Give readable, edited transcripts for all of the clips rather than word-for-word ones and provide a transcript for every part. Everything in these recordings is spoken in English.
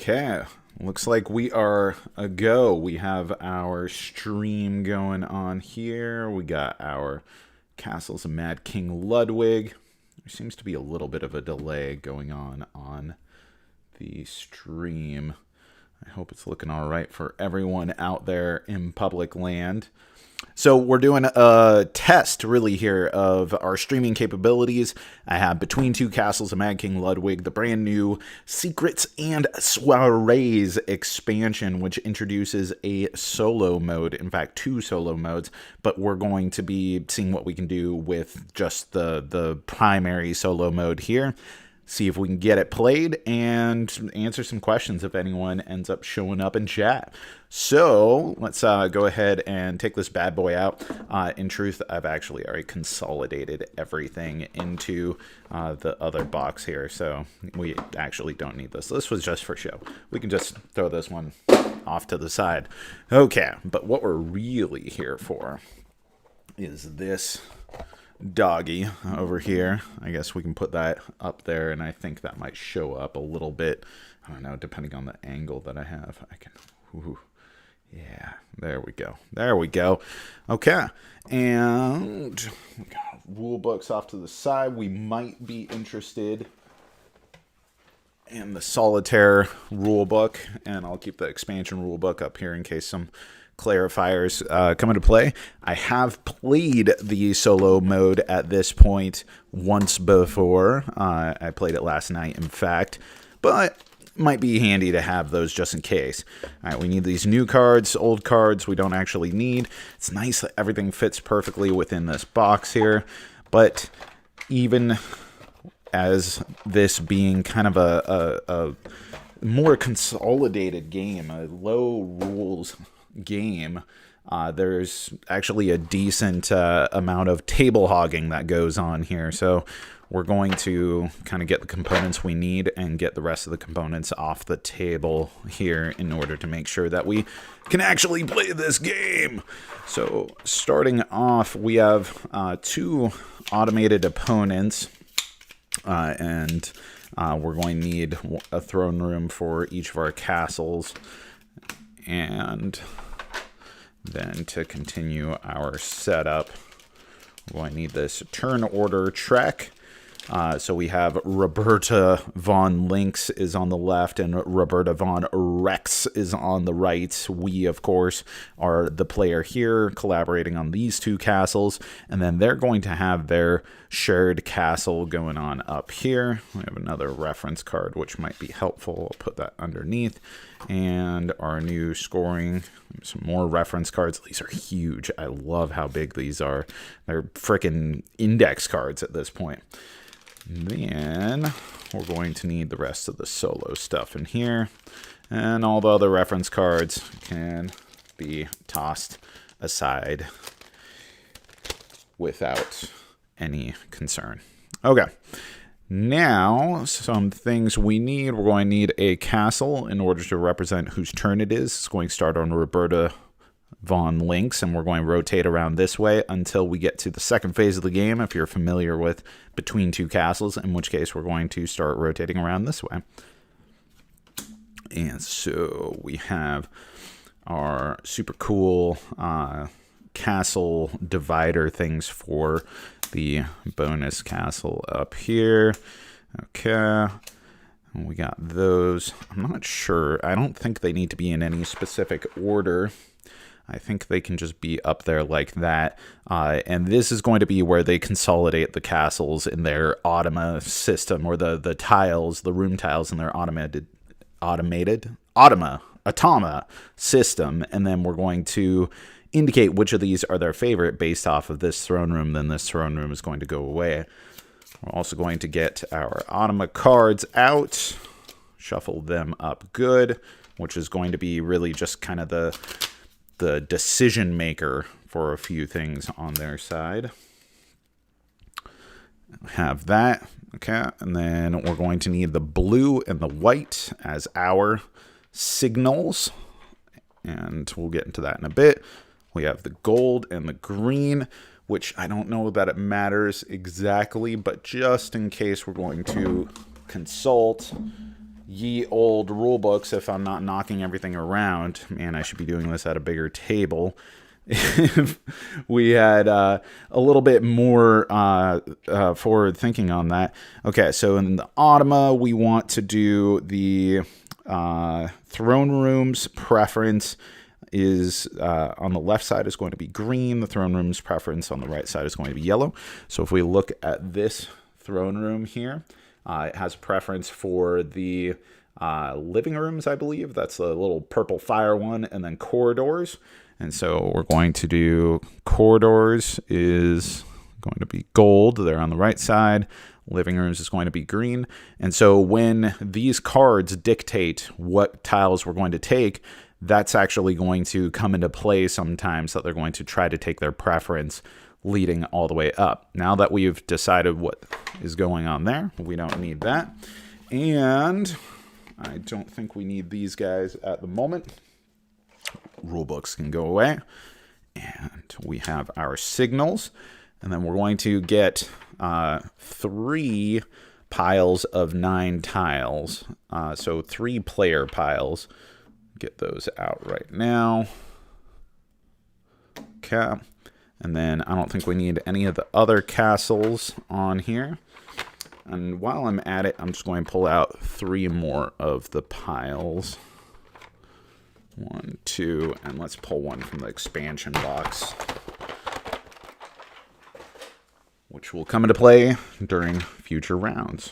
Okay, looks like we are a go. We have our stream going on here. We got our Castles of Mad King Ludwig. There seems to be a little bit of a delay going on the stream. I hope it's looking all right for everyone out there in public land. So we're doing a test, really, here of our streaming capabilities. I have Between Two Castles of Mad King Ludwig, the brand new Secrets and Soirees expansion, which introduces a solo mode. In fact, two solo modes, but we're going to be seeing what we can do with just the primary solo mode here. See if we can get it played and answer some questions if anyone ends up showing up in chat. So let's go ahead and take this bad boy out. In truth, I've actually already consolidated everything into the other box here, so we actually don't need this. This was just for show. We can just throw this one off to the side. Okay, but what we're really here for is this doggy over here. I guess we can put that up there, and I think that might show up a little bit. I don't know, depending on the angle that I have. I can, yeah, there we go. There we go. Okay, and we got rule books off to the side. We might be interested in the solitaire rule book, and I'll keep the expansion rule book up here in case some clarifiers come into play. I have played the solo mode at this point once before. I played it last night, in fact, but might be handy to have those just in case. All right, we need these new cards. Old cards we don't actually need. It's nice that everything fits perfectly within this box here, but even as this being kind of a more consolidated game, a low rules game, there's actually a decent amount of table hogging that goes on here. So we're going to kind of get the components we need and get the rest of the components off the table here in order to make sure that we can actually play this game. So starting off, we have two automated opponents, and we're going to need a throne room for each of our castles. And then to continue our setup, we're going to need this turn order track. So we have Roberta von Lynx is on the left and Roberta von Rex is on the right. We, of course, are the player here collaborating on these two castles. And then they're going to have their shared castle going on up here. We have another reference card, which might be helpful. I'll put that underneath. And our new scoring, some more reference cards. These are huge. I love how big these are. They're freaking index cards at this point. Then we're going to need the rest of the solo stuff in here, and all the other reference cards can be tossed aside without any concern. Okay, now some things we need. We're going to need a castle in order to represent whose turn it is. It's going to start on Roberta von Lynx, and we're going to rotate around this way until we get to the second phase of the game, if you're familiar with Between Two Castles, in which case we're going to start rotating around this way. And so we have our super cool castle divider things for the bonus castle up here. Okay, and we got those. I'm not sure. I don't think they need to be in any specific order. I think they can just be up there like that. And this is going to be where they consolidate the castles in their automa system, or the tiles, the room tiles in their automa system. And then we're going to indicate which of these are their favorite based off of this throne room. Then this throne room is going to go away. We're also going to get our automa cards out, shuffle them up good, which is going to be really just kind of the decision maker for a few things on their side. Have that. Okay, and then we're going to need the blue and the white as our signals, and we'll get into that in a bit. We have the gold and the green, which I don't know that it matters exactly, but just in case, we're going to consult ye old rule books if I'm not knocking everything around. Man, I should be doing this at a bigger table. If we had a little bit more forward thinking on that. Okay, so in the automa, we want to do the throne room's preference is on the left side is going to be green. The throne room's preference on the right side is going to be yellow. So if we look at this throne room here, it has a preference for the living rooms, I believe. That's the little purple fire one, and then corridors. And so we're going to do corridors is going to be gold. They're on the right side. Living rooms is going to be green. And so when these cards dictate what tiles we're going to take, that's actually going to come into play sometimes, that they're going to try to take their preference leading all the way up. Now that we've decided what is going on there, we don't need that. And I don't think we need these guys at the moment. Rule books can go away. And we have our signals. And then we're going to get 3 piles of 9 tiles. So 3 player piles. Get those out right now. Okay. And then I don't think we need any of the other castles on here. And while I'm at it, I'm just going to pull out 3 more of the piles. 1, 2, and let's pull one from the expansion box, which will come into play during future rounds.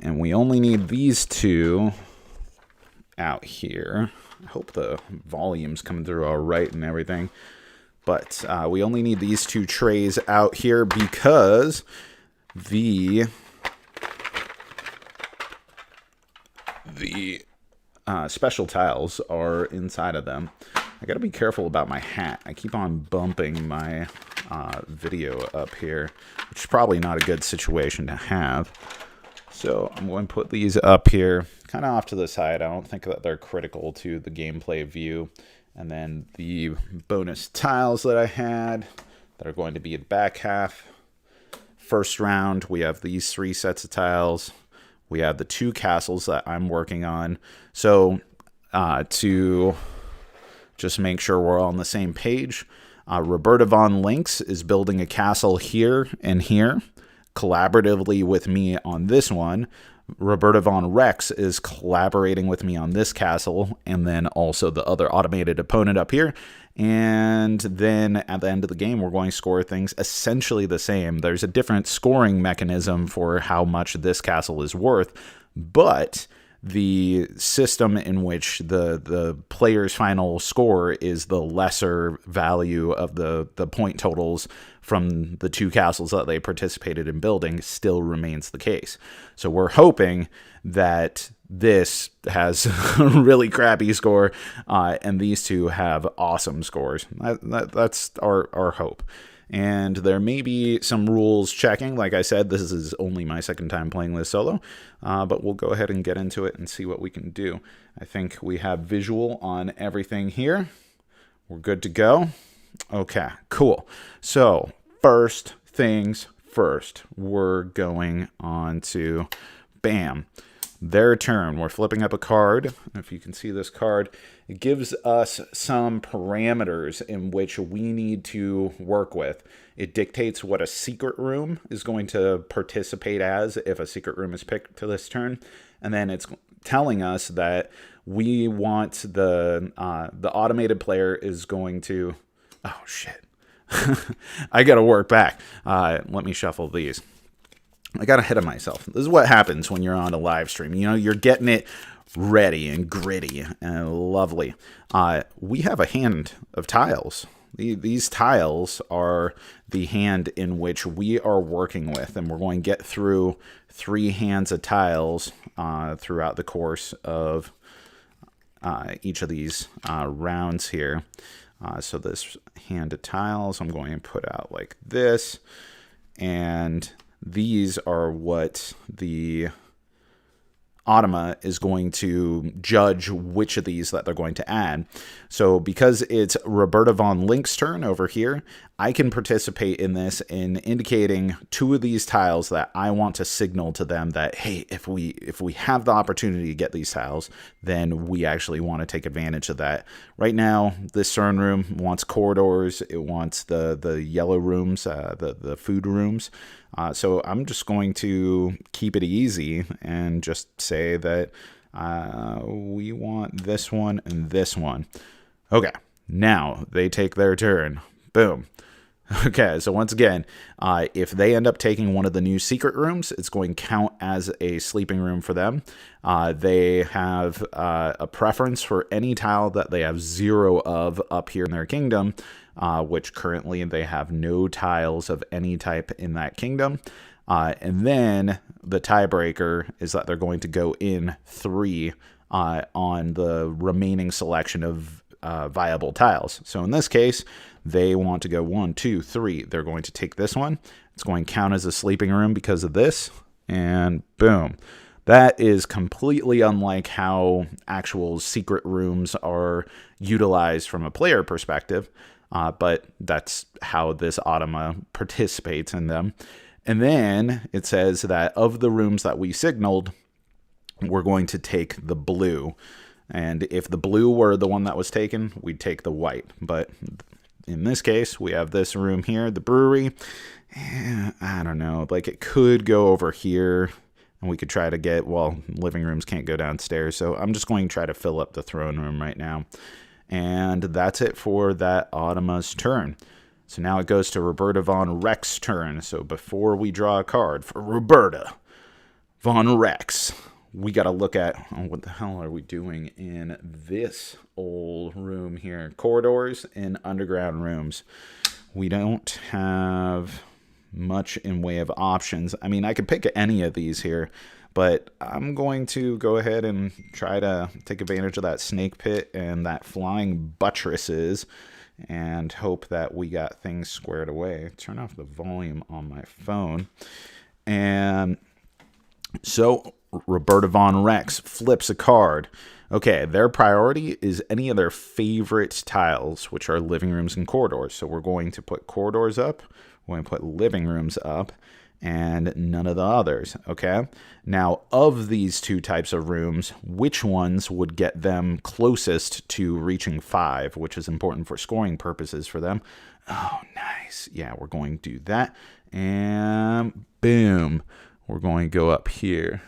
And we only need these 2 out here. I hope the volume's coming through all right and everything. But we only need these 2 trays out here because the special tiles are inside of them. I gotta be careful about my hat. I keep on bumping my video up here, which is probably not a good situation to have. So I'm going to put these up here, kind of off to the side. I don't think that they're critical to the gameplay view. And then the bonus tiles that I had that are going to be in back half. First round, we have these 3 sets of tiles. We have the 2 castles that I'm working on. So to just make sure we're all on the same page, Roberta von Links is building a castle here and here, collaboratively with me on this one. Roberta von Rex is collaborating with me on this castle, and then also the other automated opponent up here. And then at the end of the game, we're going to score things essentially the same. There's a different scoring mechanism for how much this castle is worth, but the system in which the player's final score is the lesser value of the point totals from the 2 castles that they participated in building still remains the case. So we're hoping that this has a really crappy score and these 2 have awesome scores. That's our hope. And there may be some rules checking. Like I said, this is only my second time playing this solo, but we'll go ahead and get into it and see what we can do. I think we have visual on everything here. We're good to go. Okay, cool. So first things first, we're going on to, bam, their turn. We're flipping up a card. If you can see this card, it gives us some parameters in which we need to work with. It dictates what a secret room is going to participate as if a secret room is picked to this turn. And then it's telling us that we want the automated player is going to, oh shit, I gotta work back. Let me shuffle these. I got ahead of myself. This is what happens when you're on a live stream. You know, you're getting it ready and gritty and lovely. We have a hand of tiles. These tiles are the hand in which we are working with, and we're going to get through 3 hands of tiles throughout the course of each of these rounds here. So this hand of tiles I'm going to put out like this, and these are what the Automa is going to judge which of these that they're going to add. So because it's Roberta von Link's turn over here, I can participate in this in indicating 2 of these tiles that I want to signal to them that, hey, if we have the opportunity to get these tiles, then we actually want to take advantage of that. Right now, this CERN room wants corridors. It wants the yellow rooms, the food rooms. So I'm just going to keep it easy and just say that we want this one and this one. Okay, now they take their turn. Boom. Okay, so once again, if they end up taking one of the new secret rooms, it's going to count as a sleeping room for them. They have a preference for any tile that they have 0 of up here in their kingdom, which currently they have no tiles of any type in that kingdom. And then the tiebreaker is that they're going to go in 3 on the remaining selection of viable tiles. So in this case, they want to go 1, 2, 3. They're going to take this one. It's going to count as a sleeping room because of this. And boom. That is completely unlike how actual secret rooms are utilized from a player perspective. But that's how this Automa participates in them. And then it says that of the rooms that we signaled, we're going to take the blue. And if the blue were the one that was taken, we'd take the white. But in this case, we have this room here, the brewery. I don't know, like it could go over here and we could try to get, well, living rooms can't go downstairs. So I'm just going to try to fill up the throne room right now. And that's it for that Automa's turn. So now it goes to Roberta von Rex's turn. So before we draw a card for Roberta von Rex, we got to look at what the hell are we doing in this old room here. Corridors and underground rooms. We don't have much in way of options. I mean, I could pick any of these here, but I'm going to go ahead and try to take advantage of that snake pit and that flying buttresses and hope that we got things squared away. Turn off the volume on my phone. And so Roberta von Rex flips a card. Okay, their priority is any of their favorite tiles, which are living rooms and corridors. So we're going to put corridors up, we're going to put living rooms up, and none of the others, okay? Now, of these 2 types of rooms, which ones would get them closest to reaching 5, which is important for scoring purposes for them? Oh, nice. Yeah, we're going to do that. And boom, we're going to go up here.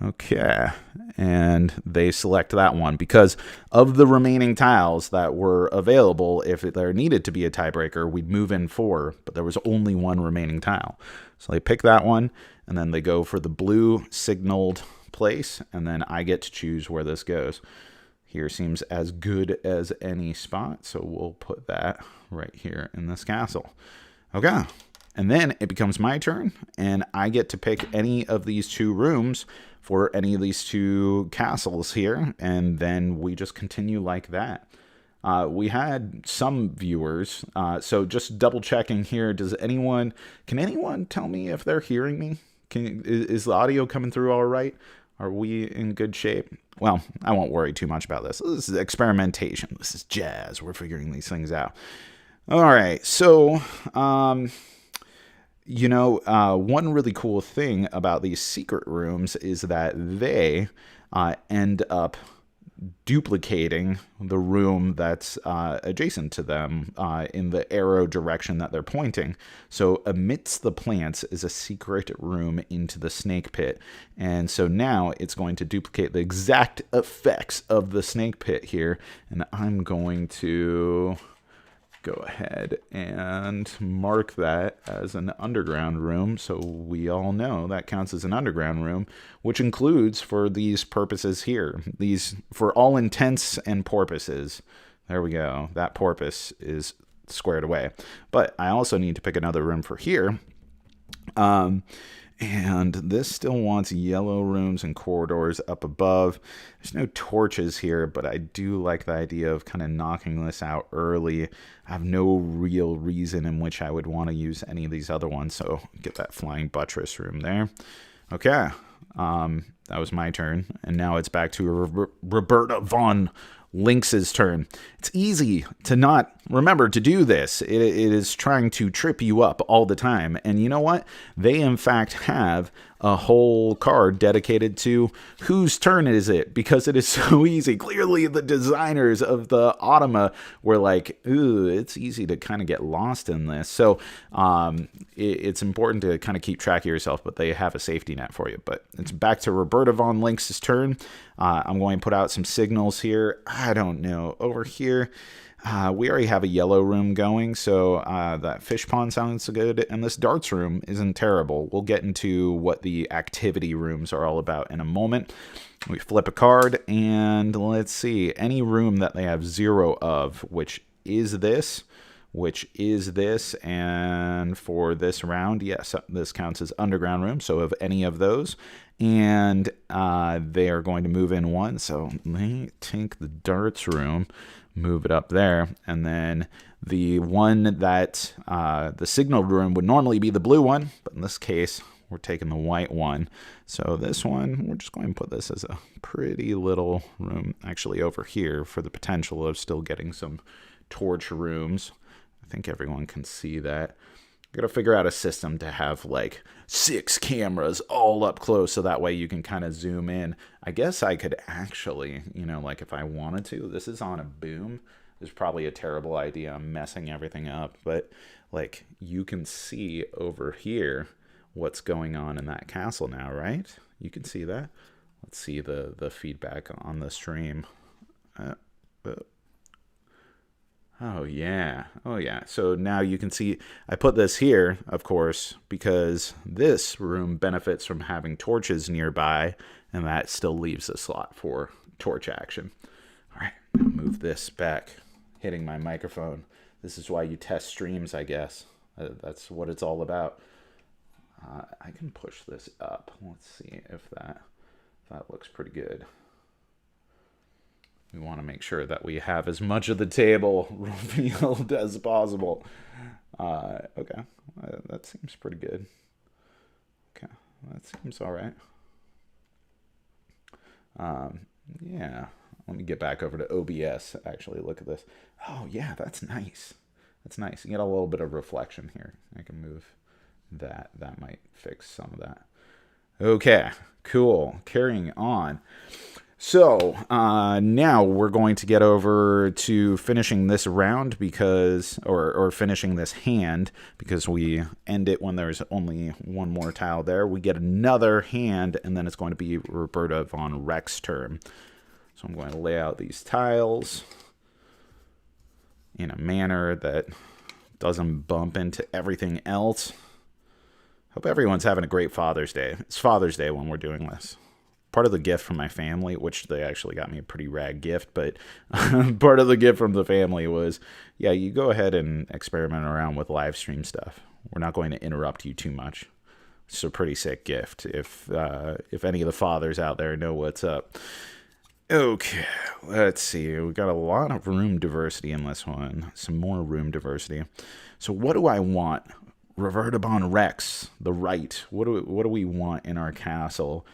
Okay, and they select that one because of the remaining tiles that were available. If there needed to be a tiebreaker, we'd move in 4, but there was only 1 remaining tile. So they pick that one, and then they go for the blue signaled place, and then I get to choose where this goes. Here seems as good as any spot, so we'll put that right here in this castle. Okay. And then it becomes my turn, and I get to pick any of these 2 rooms for any of these 2 castles here, and then we just continue like that. We had some viewers, so just double checking here. Can anyone tell me if they're hearing me? Is the audio coming through all right? Are we in good shape? Well, I won't worry too much about this. This is experimentation. This is jazz. We're figuring these things out. All right, so one really cool thing about these secret rooms is that they end up duplicating the room that's adjacent to them in the arrow direction that they're pointing. So amidst the plants is a secret room into the snake pit. And so now it's going to duplicate the exact effects of the snake pit here. And I'm going to go ahead and mark that as an underground room, so we all know that counts as an underground room, which includes, for these purposes here, these, for all intents and purposes, there we go, that porpoise is squared away. But I also need to pick another room for here, and this still wants yellow rooms and corridors up above. There's no torches here, but I do like the idea of kind of knocking this out early. I have no real reason in which I would want to use any of these other ones, so get that flying buttress room there. Okay, That was my turn. And now it's back to Roberta von Lynx's turn. It's easy to not remember to do this. It is trying to trip you up all the time. And you know what? They, in fact, have a whole card dedicated to whose turn is it, because it is so easy. Clearly, the designers of the Automa were like, ooh, it's easy to kind of get lost in this. So it's important to kind of keep track of yourself, but they have a safety net for you. But it's back to Roberta von Lynx's turn. I'm going to put out some signals here. I don't know. Over here, we already have a yellow room going, so that fish pond sounds good, and this darts room isn't terrible. We'll get into what the activity rooms are all about in a moment. We flip a card, and let's see, any room that they have 0 of, which is this, and for this round, yes, this counts as underground room, so of any of those, and they are going to move in 1, so they take the darts room, move it up there, and then the one that the signal room would normally be the blue one, but in this case we're taking the white one. So this one, we're just going to put this as a pretty little room actually over here for the potential of still getting some torch rooms. I think everyone can see that. I gotta figure out a system to have like 6 cameras all up close so that way you can kind of zoom in. I guess I could actually, like if I wanted to, this is on a boom. It's probably a terrible idea. I'm messing everything up, but like you can see over here what's going on in that castle now, right? You can see that. Let's see the feedback on the stream. Oh, yeah. So now you can see I put this here, of course, because this room benefits from having torches nearby, and that still leaves a slot for torch action. All right, move this back, hitting my microphone. This is why you test streams, I guess. That's what it's all about. I can push this up. Let's see if that looks pretty good. We want to make sure that we have as much of the table revealed as possible. Okay, that seems pretty good. Okay, that seems all right. Yeah, let me get back over to OBS. Actually, look at this. Oh, yeah, that's nice. That's nice. You get a little bit of reflection here. I can move that. That might fix some of that. Okay, cool. Carrying on. So now we're going to get over to finishing this round because, or finishing this hand, because we end it when there's only one more tile there. We get another hand, and then it's going to be Roberta von Rex's turn. So I'm going to lay out these tiles in a manner that doesn't bump into everything else. Hope everyone's having a great Father's Day. It's Father's Day when we're doing this. Part of the gift from my family, which they actually got me a pretty rad gift, but part of the gift from the family was, yeah, you go ahead and experiment around with live stream stuff. We're not going to interrupt you too much. It's a pretty sick gift if any of the fathers out there know what's up. Okay, let's see. We got a lot of room diversity in this one. Some more room diversity. So what do I want? Roberta von Rex, the right. What do we want in our castle?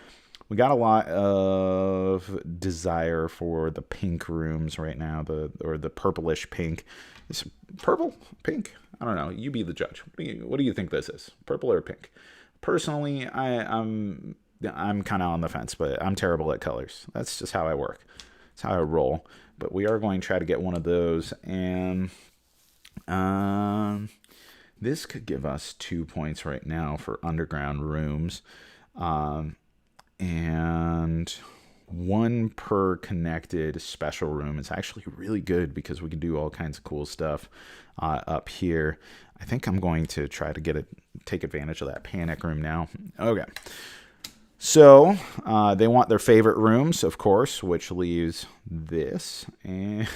We got a lot of desire for the pink rooms right now, or the purplish pink. Is it purple? Pink? I don't know. You be the judge. What do you think this is? Purple or pink? Personally, I'm kind of on the fence, but I'm terrible at colors. That's just how I work. That's how I roll. But we are going to try to get one of those, and this could give us 2 points right now for underground rooms. And 1 per connected special room. It's actually really good because we can do all kinds of cool stuff up here. I think I'm going to try to take advantage of that panic room now. Okay. So they want their favorite rooms, of course, which leaves this. And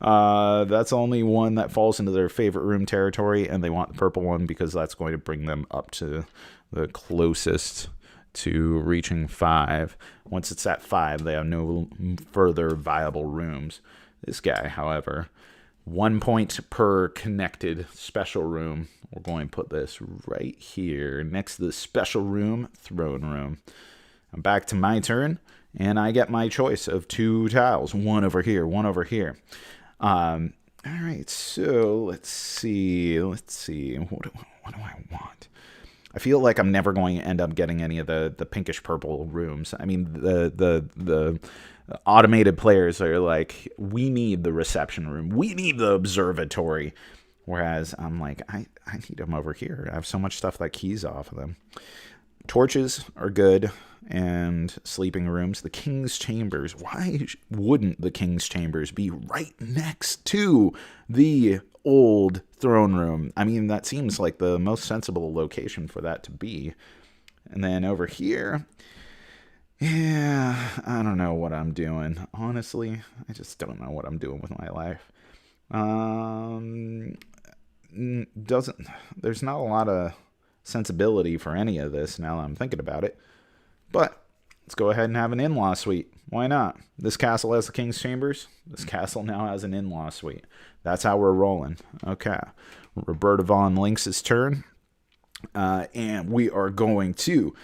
that's only one that falls into their favorite room territory. And they want the purple one because that's going to bring them up to the closest to reaching 5. Once it's at 5, they have no further viable rooms. This guy, however, 1 point per connected special room. We're going to put this right here next to the special room, throne room. I'm back to my turn, and I get my choice of 2 tiles. One over here, one over here. All right, so let's see. What do I want? I feel like I'm never going to end up getting any of the pinkish purple rooms. I mean, the automated players are like, we need the reception room, we need the observatory, whereas I'm like, I need them over here. I have so much stuff that keys off of them. Torches are good, and sleeping rooms. The king's chambers. Why wouldn't the king's chambers be right next to the old throne room? I mean, that seems like the most sensible location for that to be. And then over here, yeah, I don't know what I'm doing. Honestly, I just don't know what I'm doing with my life. There's not a lot of sensibility for any of this now that I'm thinking about it. But let's go ahead and have an in-law suite. Why not? This castle has the king's chambers. This castle now has an in-law suite. That's how we're rolling. Okay. Roberta von Links's turn. And we are going to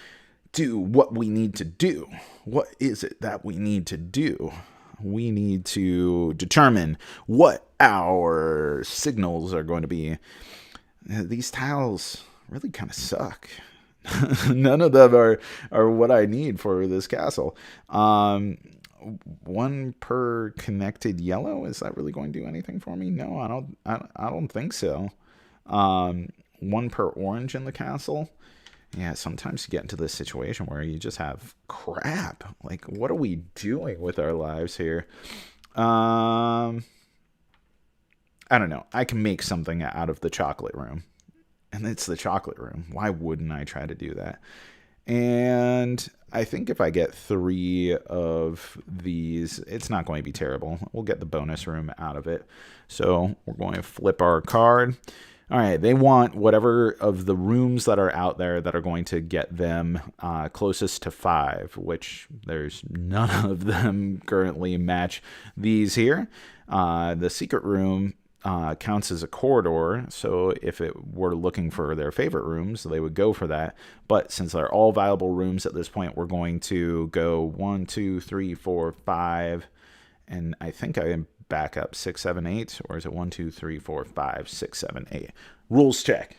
do what we need to do. What is it that we need to do? We need to determine what our signals are going to be. These tiles really kind of suck. None of them are what I need for this castle. 1 per connected yellow. Is that really going to do anything for me? No, I don't think so. 1 per orange in the castle. Yeah, sometimes you get into this situation where you just have crap. Like, what are we doing with our lives here? I don't know. I can make something out of the chocolate room. And it's the chocolate room. Why wouldn't I try to do that? And I think if I get 3 of these, it's not going to be terrible. We'll get the bonus room out of it. So we're going to flip our card. All right, they want whatever of the rooms that are out there that are going to get them closest to 5, which there's none of them currently match these here. The secret room counts as a corridor, so if it were looking for their favorite rooms, they would go for that. But since they're all viable rooms at this point, we're going to go 1, 2, 3, 4, 5, and I think I am back up 6, 7, 8, or is it 1, 2, 3, 4, 5, 6, 7, 8? Rules check.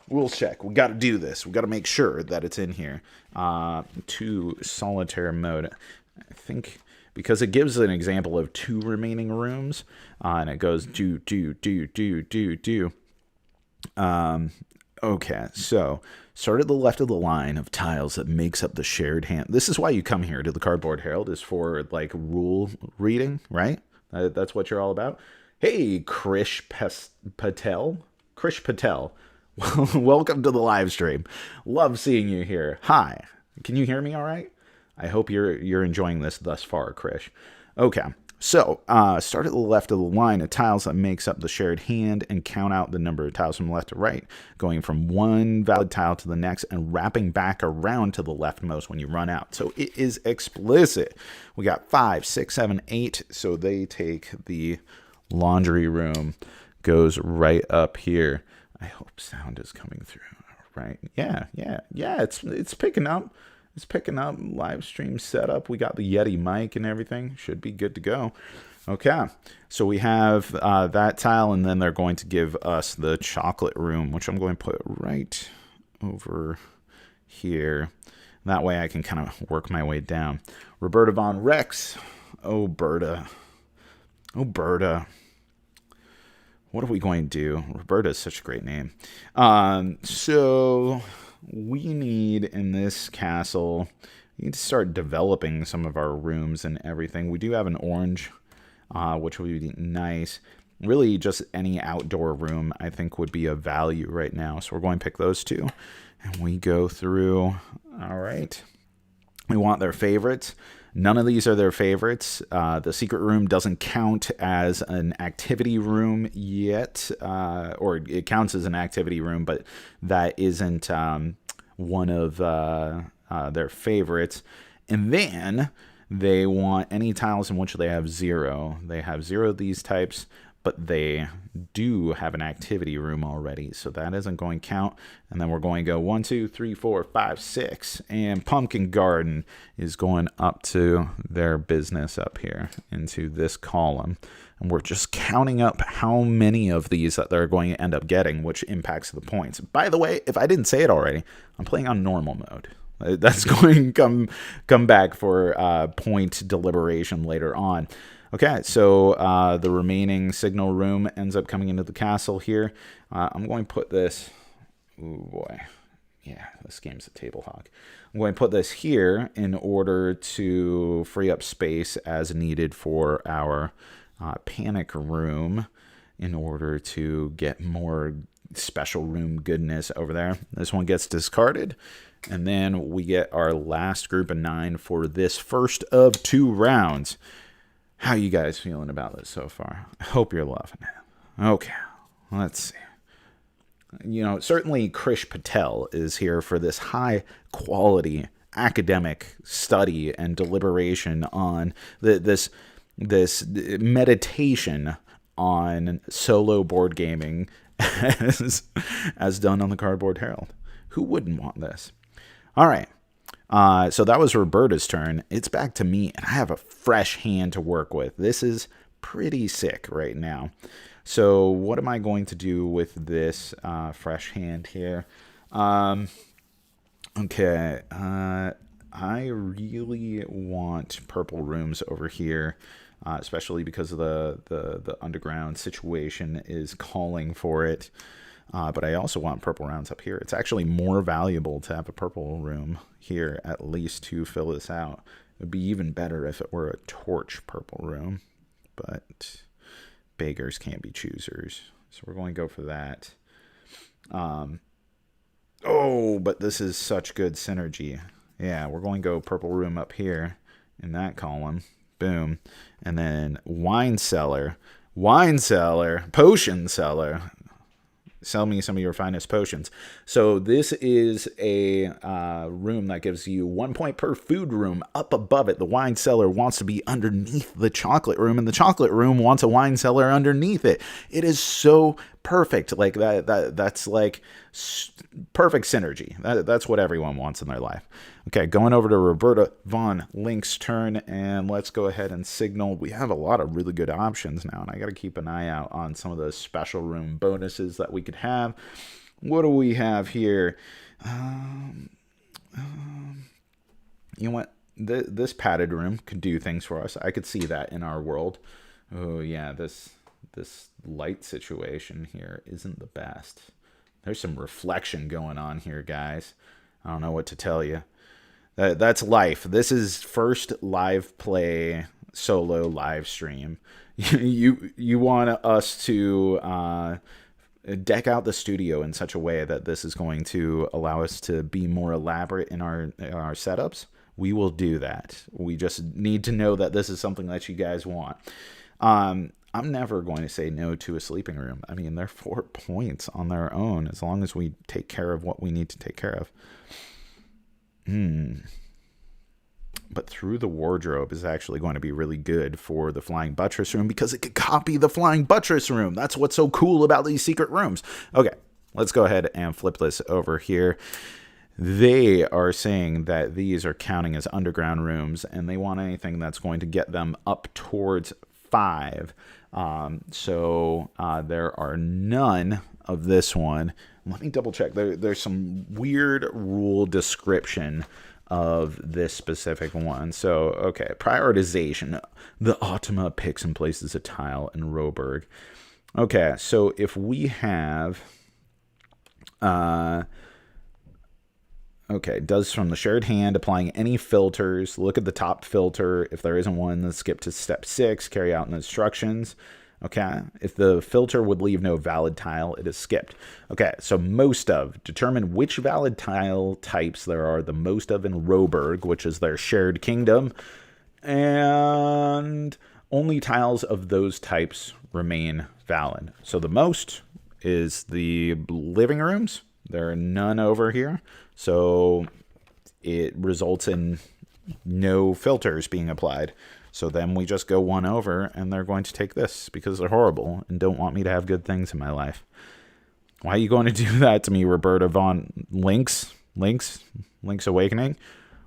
Rules check. We got to do this. We got to make sure that it's in here. To solitaire mode, I think, because it gives an example of 2 remaining rooms, and it goes do. Okay, so start at the left of the line of tiles that makes up the shared hand. This is why you come here to the Cardboard Herald, is for like rule reading, right? That's what you're all about. Hey, Krish Patel. Krish Patel. Welcome to the live stream. Love seeing you here. Hi. Can you hear me all right? I hope you're enjoying this thus far, Krish. Okay, so start at the left of the line of tiles that makes up the shared hand and count out the number of tiles from left to right, going from one valid tile to the next and wrapping back around to the leftmost when you run out. So it is explicit. We got 5, 6, 7, 8. So they take the laundry room, goes right up here. I hope sound is coming through. All right. Yeah. It's picking up. It's picking up. Live stream setup. We got the Yeti mic and everything. Should be good to go. Okay. So we have that tile, and then they're going to give us the chocolate room, which I'm going to put right over here. That way I can kind of work my way down. Roberta von Rex. Oh, Berta. What are we going to do? Roberta is such a great name. So we need, in this castle, we need to start developing some of our rooms and everything. We do have an orange, which would be nice. Really, just any outdoor room, I think, would be of value right now. So we're going to pick those 2. And we go through. All right. We want their favorites. None of these are their favorites. The secret room doesn't count as an activity room yet, or it counts as an activity room, but that isn't one of their favorites. And then they want any tiles in which they have 0. They have 0 of these types, but they do have an activity room already, so that isn't going to count. And then we're going to go 1, 2, 3, 4, 5, 6, and Pumpkin Garden is going up to their business up here into this column. And we're just counting up how many of these that they're going to end up getting, which impacts the points. By the way, if I didn't say it already, I'm playing on normal mode. That's going to come back for point deliberation later on. Okay, so the remaining signal room ends up coming into the castle here. I'm going to put this... Ooh, boy. Yeah, this game's a table hog. I'm going to put this here in order to free up space as needed for our panic room in order to get more special room goodness over there. This one gets discarded. And then we get our last group of 9 for this first of 2 rounds. How you guys feeling about this so far? I hope you're loving it. Okay, let's see. You know, certainly Krish Patel is here for this high quality academic study and deliberation on this meditation on solo board gaming as done on the Cardboard Herald. Who wouldn't want this? All right. So that was Roberta's turn. It's back to me, and I have a fresh hand to work with. This is pretty sick right now. So what am I going to do with this fresh hand here? Okay. I really want purple rooms over here, especially because of the underground situation is calling for it. But I also want purple rounds up here. It's actually more valuable to have a purple room here, at least to fill this out. It would be even better if it were a torch purple room. But beggars can't be choosers. So we're going to go for that. Oh, but this is such good synergy. Yeah, we're going to go purple room up here in that column. Boom. And then wine cellar, potion cellar. Sell me some of your finest potions. So this is a room that gives you 1 point per food room. Up above it, the wine cellar wants to be underneath the chocolate room, and the chocolate room wants a wine cellar underneath it. It is so perfect. Like that's like perfect synergy. That's what everyone wants in their life. Okay, going over to Roberta Von Link's turn, and let's go ahead and signal. We have a lot of really good options now, and I got to keep an eye out on some of those special room bonuses that we could have. What do we have here? You know what? This padded room could do things for us. I could see that in our world. Oh, yeah, this light situation here isn't the best. There's some reflection going on here, guys. I don't know what to tell you. That's life. This is first live play solo live stream. You want us to deck out the studio in such a way that this is going to allow us to be more elaborate in our setups. We will do that. We just need to know that this is something that you guys want. I'm never going to say no to a sleeping room. I mean, they're 4 points on their own as long as we take care of what we need to take care of. But Through the Wardrobe is actually going to be really good for the Flying Buttress room because it could copy the Flying Buttress room. That's what's so cool about these secret rooms. Okay, let's go ahead and flip this over here. They are saying that these are counting as underground rooms, and they want anything that's going to get them up towards 5. So there are none of this one. Let me double check. There's some weird rule description of this specific one. So, okay, prioritization. The Optima picks and places a tile in Roberg. Okay, so if we have... Okay, does from the shared hand, applying any filters. Look at the top filter. If there isn't one, then skip to step 6, carry out the instructions. Okay, if the filter would leave no valid tile, it is skipped. Okay, so most of. Determine which valid tile types there are the most of in Roberg, which is their shared kingdom. And only tiles of those types remain valid. So the most is the living rooms. There are none over here. So it results in no filters being applied. So then we just go one over, and they're going to take this because they're horrible and don't want me to have good things in my life. Why are you going to do that to me, Roberta von Link's Awakening?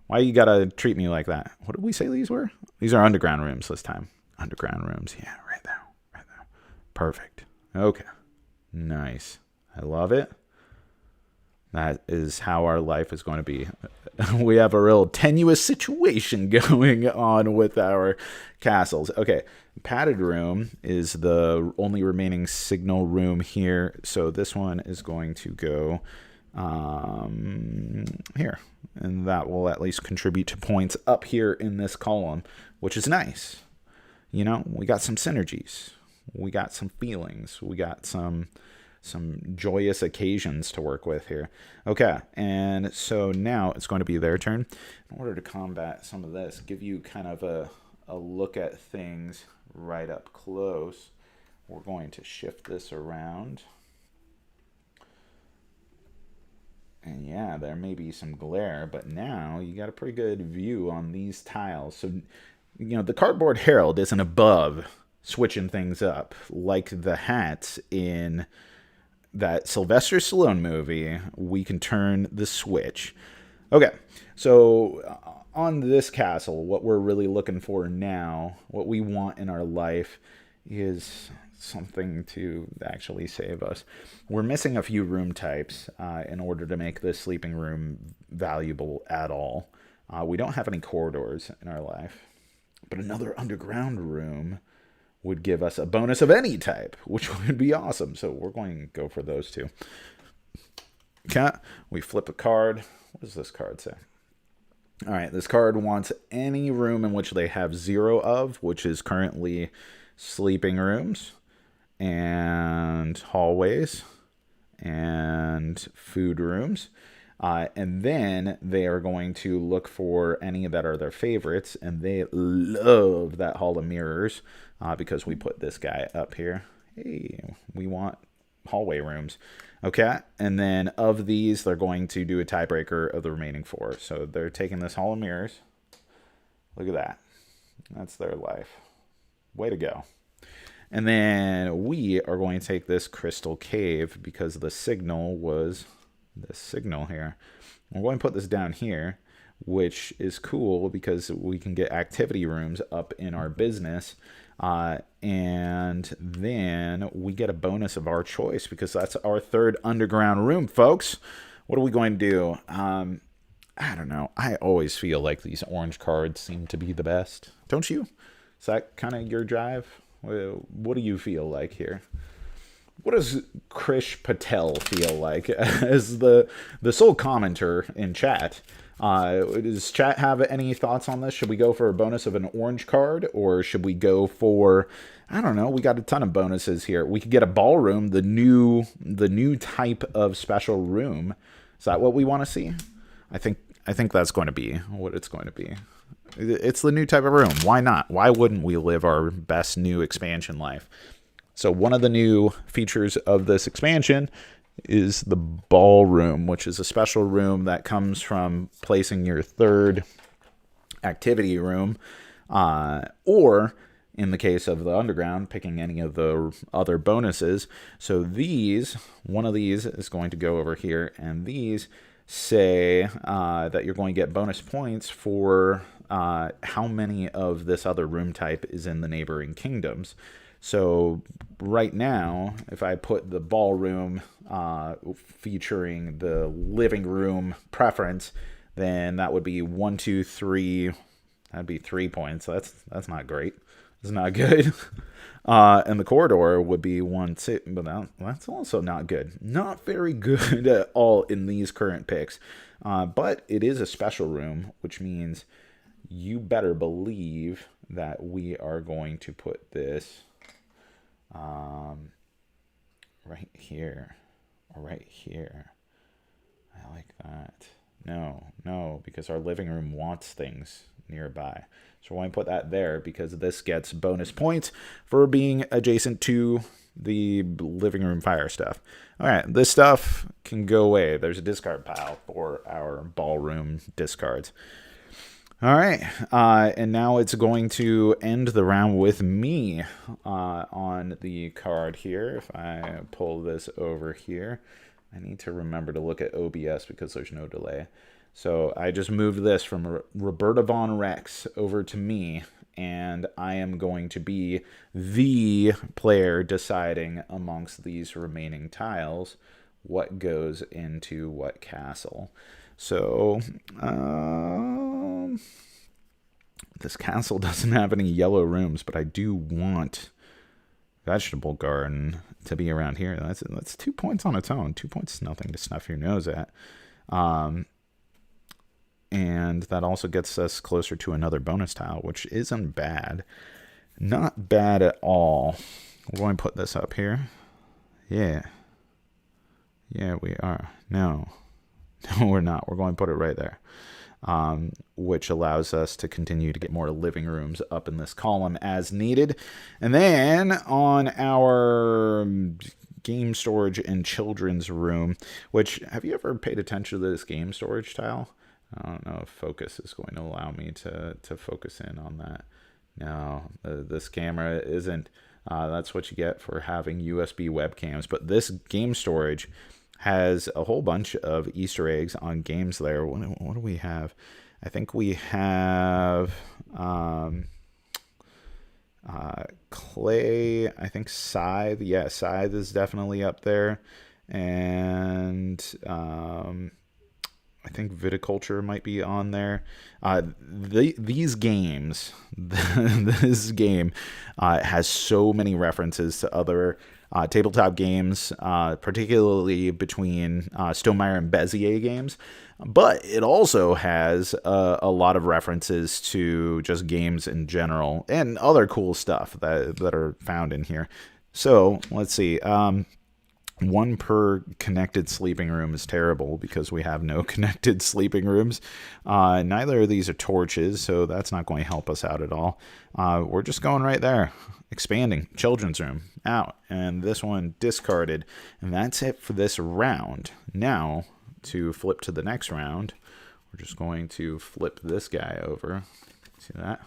Why you gotta treat me like that? What did we say these were? These are underground rooms this time. Underground rooms. Yeah, right there. Perfect. Okay. Nice. I love it. That is how our life is going to be. We have a real tenuous situation going on with our castles. Okay. Padded room is the only remaining signal room here. So this one is going to go here. And that will at least contribute to points up here in this column, which is nice. You know, we got some synergies. We got some feelings. We got some joyous occasions to work with here. Okay, and so now it's going to be their turn. In order to combat some of this, give you kind of a look at things right up close, we're going to shift this around. And yeah, there may be some glare, but now you got a pretty good view on these tiles. So, you know, the Cardboard Herald isn't above switching things up like the hats in that Sylvester Stallone movie. We can turn the switch. Okay, so on this castle, what we're really looking for now, what we want in our life is something to actually save us. We're missing a few room types in order to make this sleeping room valuable at all. We don't have any corridors in our life, but another underground room would give us a bonus of any type, which would be awesome. So we're going to go for those two. Okay, we flip a card. What does this card say? All right, this card wants any room in which they have 0 of, which is currently sleeping rooms and hallways and food rooms. And then they are going to look for any that are their favorites, and they love that Hall of Mirrors because we put this guy up here. Hey, we want hallway rooms. Okay, and then of these, they're going to do a tiebreaker of the remaining 4. So they're taking this Hall of Mirrors. Look at that. That's their life. Way to go. And then we are going to take this Crystal Cave because the signal was this signal here. We're going to put this down here, which is cool because we can get activity rooms up in our business. And then we get a bonus of our choice because that's our 3rd underground room, folks. What are we going to do? I don't know. I always feel like these orange cards seem to be the best. Don't you? Is that kind of your drive? What do you feel like here? What does Krish Patel feel like as the sole commenter in chat? Does chat have any thoughts on this? Should we go for a bonus of an orange card, or should we go for, I don't know, we got a ton of bonuses here. We could get a ballroom, the new type of special room. Is that what we want to see? I think that's going to be what it's going to be. It's the new type of room. Why not? Why wouldn't we live our best new expansion life? So one of the new features of this expansion is the ballroom, which is a special room that comes from placing your 3rd activity room, or in the case of the underground, picking any of the other bonuses. So one of these is going to go over here, and these say that you're going to get bonus points for how many of this other room type is in the neighboring kingdoms. So right now, if I put the ballroom featuring the living room preference, then that would be 1, 2, 3. That'd be 3 points. That's not great. It's not good. And the corridor would be 1, 2, but that's also not good. Not very good at all in these current picks. But it is a special room, which means you better believe that we are going to put this right here, or right here. I like that. No, because our living room wants things nearby. So we're going to put that there because this gets bonus points for being adjacent to the living room fire stuff. All right, this stuff can go away. There's a discard pile for our ballroom discards. All right, and now it's going to end the round with me on the card here. If I pull this over here, I need to remember to look at OBS because there's no delay. So I just moved this from Roberta Von Rex over to me, and I am going to be the player deciding amongst these remaining tiles what goes into what castle. So, this castle doesn't have any yellow rooms, but I do want vegetable garden to be around here. That's 2 points on its own. 2 points is nothing to snuff your nose at. And that also gets us closer to another bonus tile, which isn't bad. Not bad at all. We're going to put this up here. Yeah. Yeah, we are. No, we're not. We're going to put it right there. Which allows us to continue to get more living rooms up in this column as needed. And then on our game storage and children's room, which, have you ever paid attention to this game storage tile? I don't know if focus is going to allow me to focus in on that. No, this camera isn't. That's what you get for having USB webcams. But this game storage has a whole bunch of Easter eggs on games there. What do we have? I think we have Clay. I think Scythe. Yeah, Scythe is definitely up there. And I think Viticulture might be on there. These games, this game has so many references to other tabletop games, particularly between Stonemaier and Bezier games. But it also has a lot of references to just games in general and other cool stuff that are found in here. So let's see. One per connected sleeping room is terrible because we have no connected sleeping rooms. Neither of these are torches, so that's not going to help us out at all. We're just going right there. Expanding. Children's room. Out. And this one discarded. And that's it for this round. Now, to flip to the next round, we're just going to flip this guy over. See that?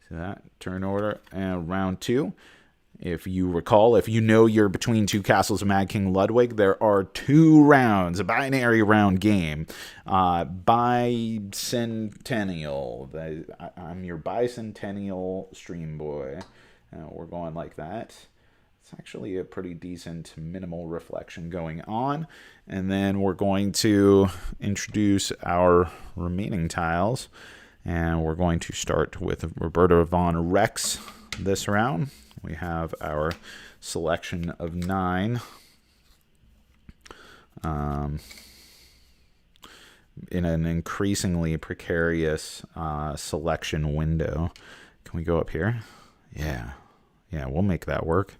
See that? Turn order. And round 2. If you recall, if you know you're between two castles of Mad King Ludwig, there are 2 rounds, a binary round game. Bicentennial. I'm your bicentennial stream boy. We're going like that. It's actually a pretty decent minimal reflection going on. And then we're going to introduce our remaining tiles. And we're going to start with Roberta Von Rex this round. We have our selection of 9 in an increasingly precarious selection window. Can we go up here? Yeah, we'll make that work.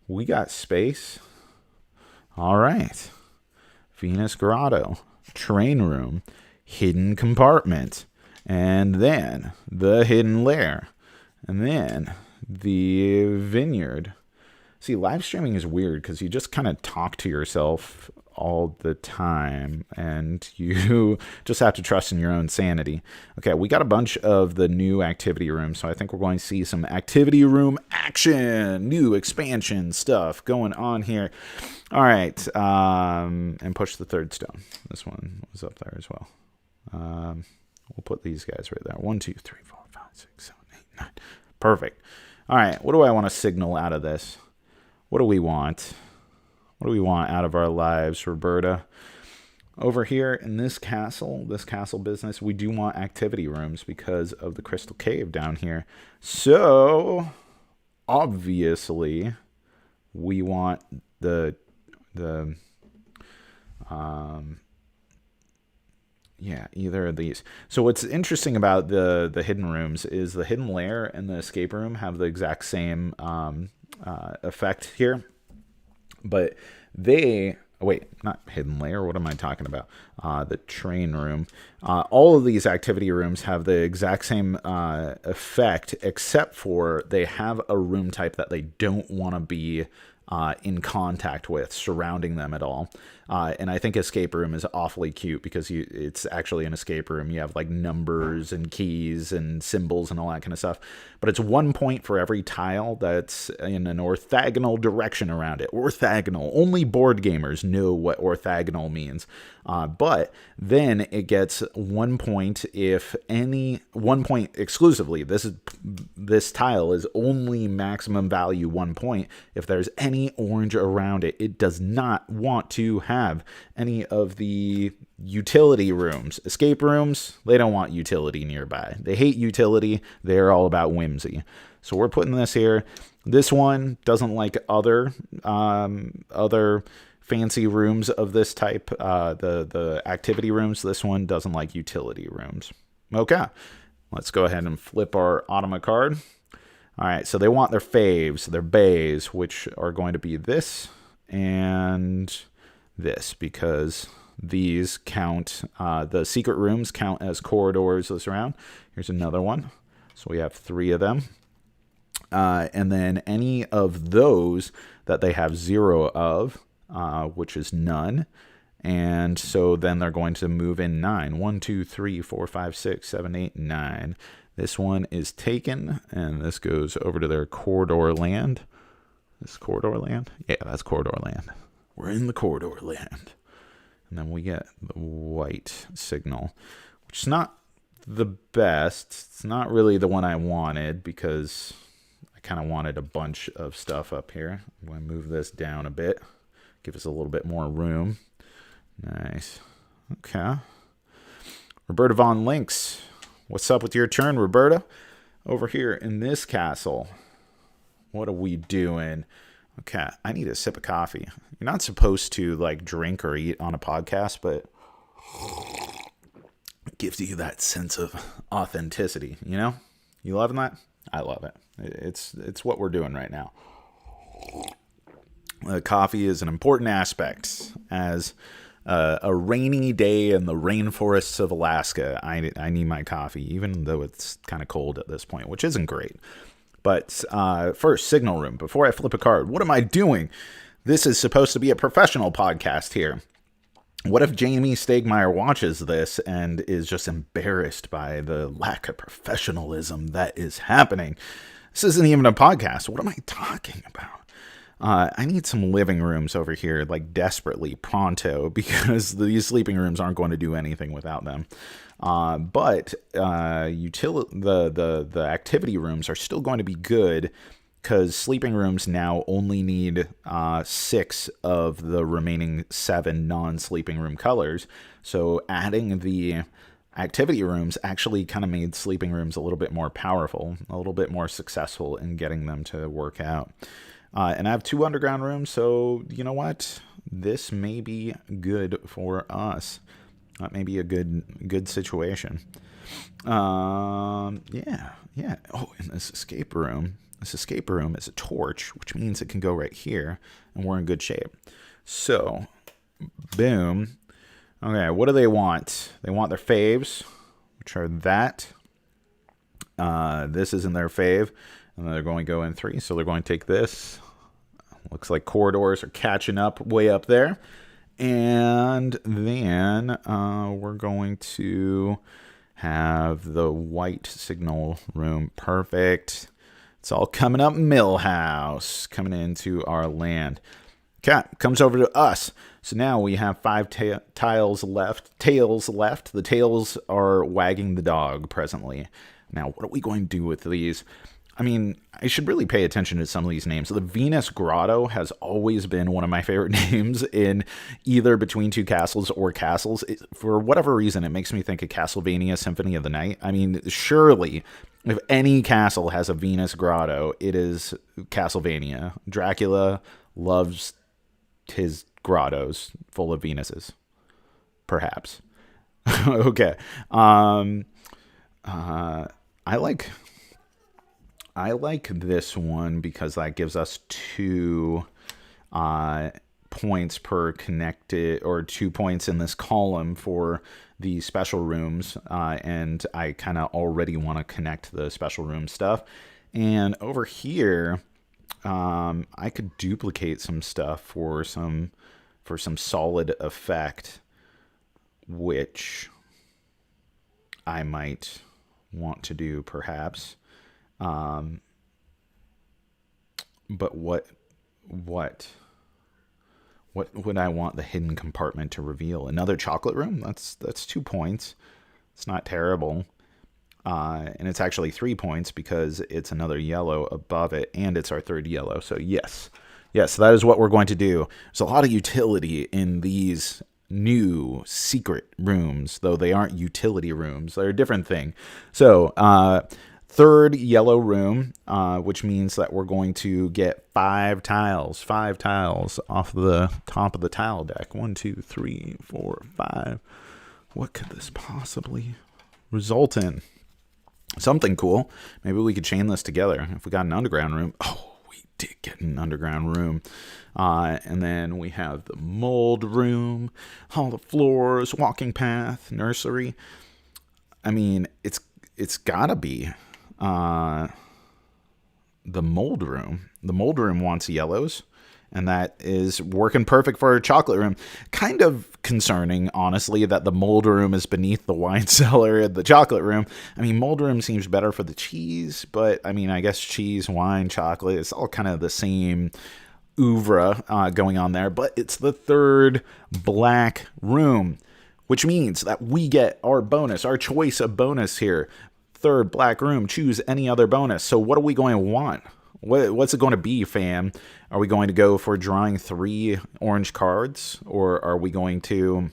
We got space. All right. Venus Grotto, train room, hidden compartment, and then the hidden lair. And then the vineyard. See, live streaming is weird because you just kind of talk to yourself all the time and you just have to trust in your own sanity. Okay, we got a bunch of the new activity rooms, so I think we're going to see some activity room action, new expansion stuff going on here. All right, and push the 3rd stone. This one was up there as well. We'll put these guys right there. 1, 2, 3, 4, 5, 6, 7, 8, 9. Perfect. All right. What do I want to signal out of this? What do we want? What do we want out of our lives, Roberta? Over here in this castle business, we do want activity rooms because of the crystal cave down here. So, obviously, we want either of these. So what's interesting about the hidden rooms is the hidden lair and the escape room have the exact same effect here. But not hidden lair. What am I talking about? The train room. All of these activity rooms have the exact same effect, except for they have a room type that they don't want to be in contact with, surrounding them at all. And I think escape room is awfully cute because it's actually an escape room. You have like numbers and keys and symbols and all that kind of stuff. But it's 1 point for every tile that's in an orthogonal direction around it. Orthogonal. Only board gamers know what orthogonal means. But then it gets 1 point if any 1 point exclusively. This tile is only maximum value 1 point if there's any orange around it. It does not want to have any of the utility rooms. Escape rooms, they don't want utility nearby. They hate utility. They're all about whimsy. So we're putting this here. This one doesn't like other fancy rooms of this type, the activity rooms. This one doesn't like utility rooms. Okay, let's go ahead and flip our Automa card. All right, so they want their faves, their bays, which are going to be this and this, because these count, the secret rooms count as corridors this round. Here's another one. So we have 3 of them. And then any of those that they have 0 of, which is none. And so then they're going to move in 9. 1, 2, 3, 4, 5, 6, 7, 8, 9. This one is taken, and this goes over to their corridor land. This corridor land? Yeah, that's corridor land. We're in the corridor land. And then we get the white signal, which is not the best. It's not really the one I wanted because I kind of wanted a bunch of stuff up here. I'm going to move this down a bit, give us a little bit more room. Nice. Okay. Roberta Von Links. What's up with your turn, Roberta? Over here in this castle. What are we doing? Okay, I need a sip of coffee. You're not supposed to like drink or eat on a podcast, but it gives you that sense of authenticity, you know? You loving that? I love it. It's what we're doing right now. Coffee is an important aspect. As a rainy day in the rainforests of Alaska, I need my coffee, even though it's kind of cold at this point, which isn't great. But first, signal room. Before I flip a card, what am I doing? This is supposed to be a professional podcast here. What if Jamie Stegmeyer watches this and is just embarrassed by the lack of professionalism that is happening? This isn't even a podcast. What am I talking about? I need some living rooms over here, like desperately, pronto, because these sleeping rooms aren't going to do anything without them. But the activity rooms are still going to be good because sleeping rooms now only need 6 of the remaining 7 non-sleeping room colors. So adding the activity rooms actually kind of made sleeping rooms a little bit more powerful, a little bit more successful in getting them to work out. And I have 2 underground rooms, so you know what? This may be good for us. That may be a good situation. Yeah. Oh, and this escape room is a torch, which means it can go right here, and we're in good shape. So, boom. Okay, what do they want? They want their faves, which are that. This isn't their fave. And then they're going to go in 3, so they're going to take this. Looks like corridors are catching up way up there. And then we're going to have the white signal room. Perfect. It's all coming up Millhouse, coming into our land. Cat comes over to us. So now we have 5 tails left. The tails are wagging the dog presently. Now, what are we going to do with these? I mean, I should really pay attention to some of these names. The Venus Grotto has always been one of my favorite names in either Between Two Castles or Castles. For whatever reason, it makes me think of Castlevania Symphony of the Night. I mean, surely, if any castle has a Venus Grotto, it is Castlevania. Dracula loves his grottos full of Venuses. Perhaps. Okay. I like this one because that gives us 2 points per connected, or 2 points in this column for the special rooms. And I kind of already want to connect the special room stuff. And over here, I could duplicate some stuff for some solid effect, which I might want to do perhaps. But what would I want the hidden compartment to reveal? Another chocolate room? That's 2 points. It's not terrible. And it's actually 3 points because it's another yellow above it, and it's our third yellow. So yes, that is what we're going to do. There's a lot of utility in these new secret rooms, though they aren't utility rooms. They're a different thing. So third yellow room, which means that we're going to get 5 tiles off the top of the tile deck. 1, 2, 3, 4, 5. What could this possibly result in? Something cool. Maybe we could chain this together. If we got an underground room. Oh, we did get an underground room. And then we have the mold room, hall of floors, walking path, nursery. I mean, it's gotta be the mold room. The mold room wants yellows, and that is working perfect for our chocolate room. Kind of concerning, honestly, that the mold room is beneath the wine cellar in the chocolate room. I mean, mold room seems better for the cheese, but I mean, I guess cheese, wine, chocolate, it's all kind of the same oeuvre going on there. But it's the third black room, which means that we get our bonus, our choice of bonus here. Third black room, choose any other bonus. So what are we going to want? What's it going to be, fam? Are we going to go for drawing 3 orange cards, or are we going to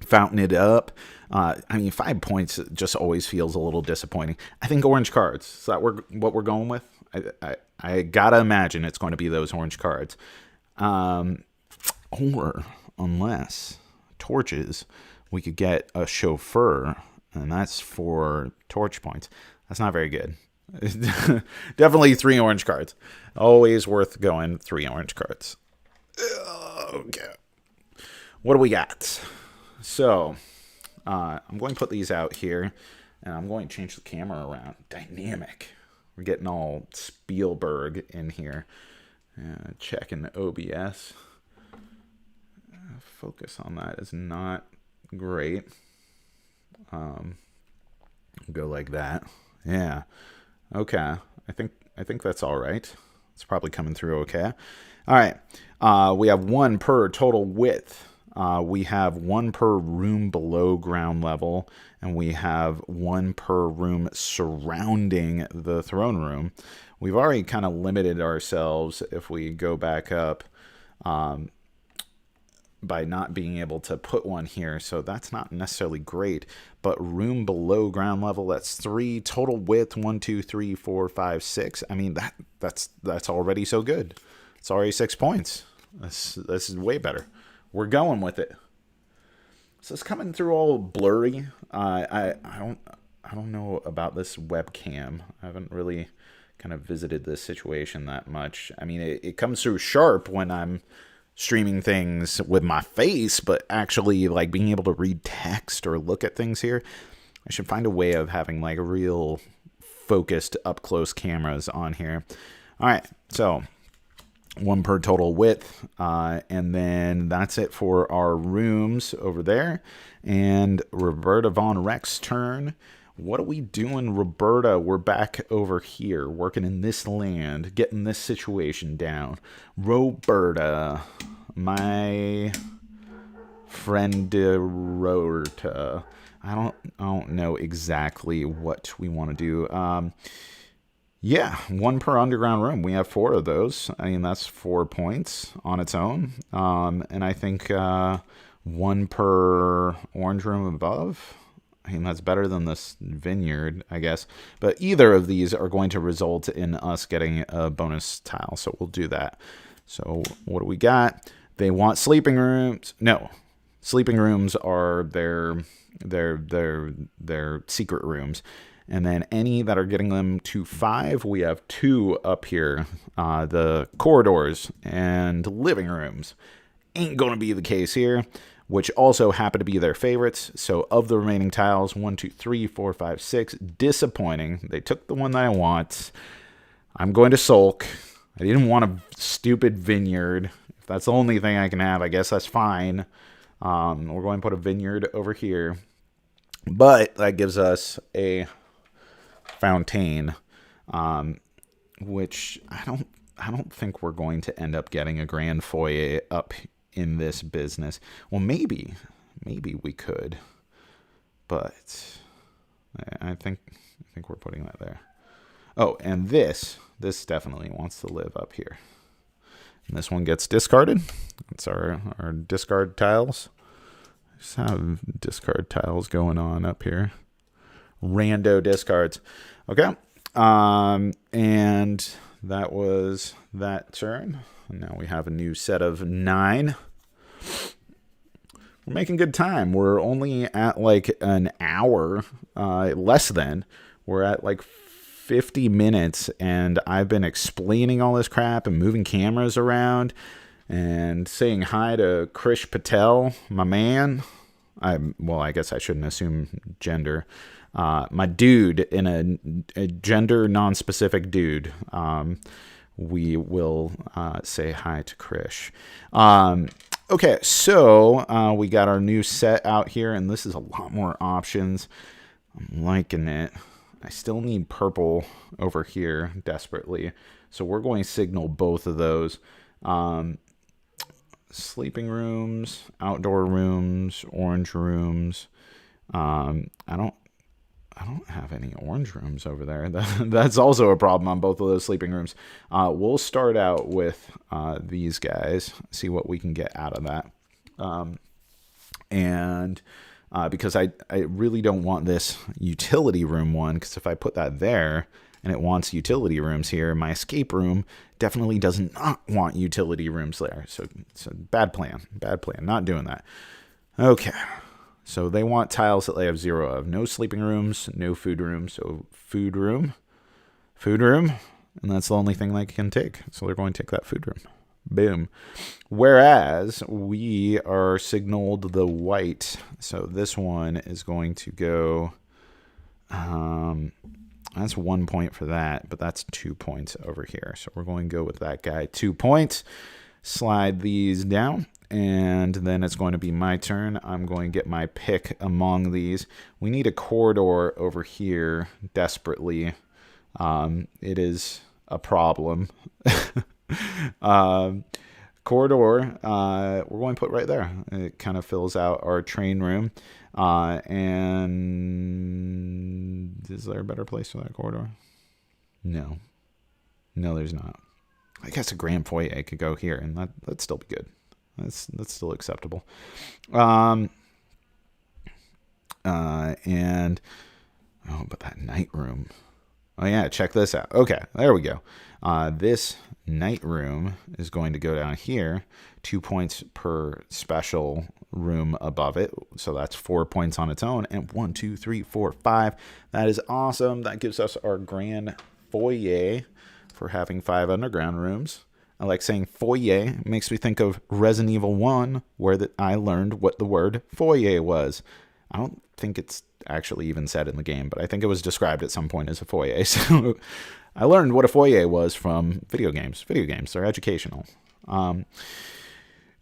fountain it up? I mean, 5 points just always feels a little disappointing. I think orange cards. Is that what we're going with? I gotta imagine it's going to be those orange cards. Or unless torches, we could get a chauffeur, and that's for torch points. That's not very good. Definitely 3 orange cards. Always worth going 3 orange cards. Okay. What do we got? So, I'm going to put these out here, and I'm going to change the camera around. Dynamic. We're getting all Spielberg in here. Checking the OBS. Focus on that is not great. Go like that. Yeah. Okay. I think that's all right. It's probably coming through okay. All right. We have 1 per total width. We have 1 per room below ground level, and we have 1 per room surrounding the throne room. We've already kind of limited ourselves if we go back up by not being able to put one here, so that's not necessarily great. But room below ground level, that's 3 total width. 1, 2, 3, 4, 5, 6. I mean, that's already so good. It's already 6 points. This is way better. We're going with it. So it's coming through all blurry. I don't know about this webcam. I haven't really kind of visited this situation that much. I mean, it comes through sharp when I'm streaming things with my face, but actually like being able to read text or look at things here, I should find a way of having like a real focused up close cameras on here. All right, so 1 per total width, and then that's it for our rooms over there. And Roberta Von Rex's turn. What are we doing, Roberta? We're back over here, working in this land, getting this situation down. Roberta, my friend Roberta. I don't know exactly what we want to do. Yeah, 1 per underground room. We have 4 of those. I mean, that's 4 points on its own. And I think 1 per orange room above. I mean, that's better than this vineyard, I guess. But either of these are going to result in us getting a bonus tile, so we'll do that. So what do we got? They want sleeping rooms. No, sleeping rooms are their secret rooms. And then any that are getting them to 5, we have 2 up here. The corridors and living rooms. Ain't going to be the case here, which also happen to be their favorites. So of the remaining tiles, 1, 2, 3, 4, 5, 6. Disappointing. They took the one that I want. I'm going to sulk. I didn't want a stupid vineyard. If that's the only thing I can have, I guess that's fine. We're going to put a vineyard over here. But that gives us a fountain, which I don't think we're going to end up getting a grand foyer up in this business. Well, maybe we could, but I think we're putting that there. Oh, and this definitely wants to live up here. And this one gets discarded. That's our discard tiles. Just have discard tiles going on up here. Rando discards. Okay. And that was that turn. And now we have a new set of 9. We're making good time. We're only at like an hour, less than. We're at like 50 minutes, and I've been explaining all this crap and moving cameras around and saying hi to Krish Patel, my man. I guess I shouldn't assume gender. My dude, in a gender non-specific dude. We will say hi to Krish. Okay, so we got our new set out here, and this is a lot more options. I'm liking it. I still need purple over here desperately, so we're going to signal both of those. Sleeping rooms, outdoor rooms, orange rooms. I don't have any orange rooms over there. That's also a problem on both of those sleeping rooms. We'll start out with these guys, see what we can get out of that. Because I really don't want this utility room one, because if I put that there and it wants utility rooms here, my escape room definitely does not want utility rooms there. So it's a bad plan. Not doing that. Okay. So they want tiles that they have 0 of. No sleeping rooms, no food room. So food room, and that's the only thing they can take. So they're going to take that food room. Boom. Whereas we are signaled the white. So this one is going to go, that's 1 point for that, but that's 2 points over here. So we're going to go with that guy. 2 points. Slide these down. And then it's going to be my turn. I'm going to get my pick among these. We need a corridor over here desperately. It is a problem. Corridor, we're going to put right there. It kind of fills out our train room. And is there a better place for that corridor? No, there's not. I guess a grand foyer could go here, and that'd still be good. That's still acceptable. But that night room. Oh yeah, check this out. Okay, there we go. This night room is going to go down here. 2 points per special room above it. So that's 4 points on its own. And 1, 2, 3, 4, 5. That is awesome. That gives us our grand foyer for having 5 underground rooms. I like saying foyer. It makes me think of Resident Evil 1, where I learned what the word foyer was. I don't think it's actually even said in the game, but I think it was described at some point as a foyer. So I learned what a foyer was from video games. Video games, they're educational.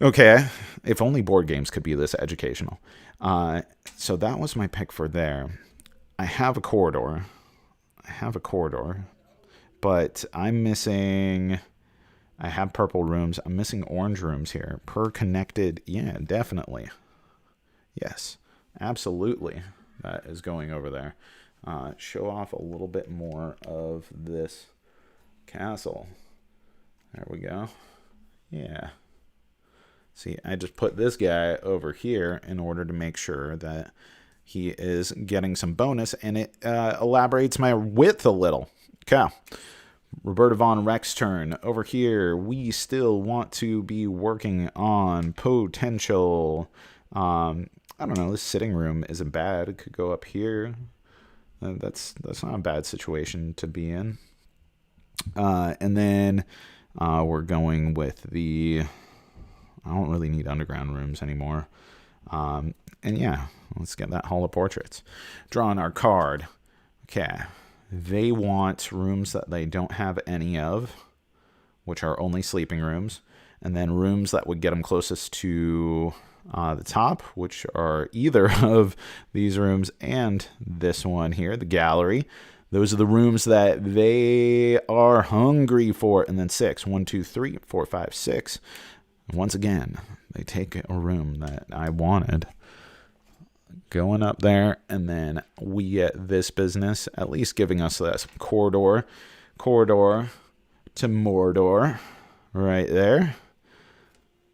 Okay, if only board games could be this educational. So that was my pick for there. I have a corridor, but I'm missing... I have purple rooms. I'm missing orange rooms here. Per connected. Yeah, definitely. Yes, absolutely. That is going over there. Show off a little bit more of this castle. There we go. Yeah. See, I just put this guy over here in order to make sure that he is getting some bonus, and it elaborates my width a little. Okay. Roberta Von Rex turn. Over here, we still want to be working on potential. I don't know. This sitting room isn't bad. It could go up here. That's not a bad situation to be in. And then we're going with the... I don't really need underground rooms anymore. And yeah, let's get that Hall of Portraits. Drawing our card. Okay. They want rooms that they don't have any of, which are only sleeping rooms, and then rooms that would get them closest to the top, which are either of these rooms and this one here, the gallery. Those are the rooms that they are hungry for. And then 6, 1, 2, 3, 4, 5, 6. And once again, they take a room that I wanted, going up there, and then we get this business, at least giving us this corridor to Mordor, right there.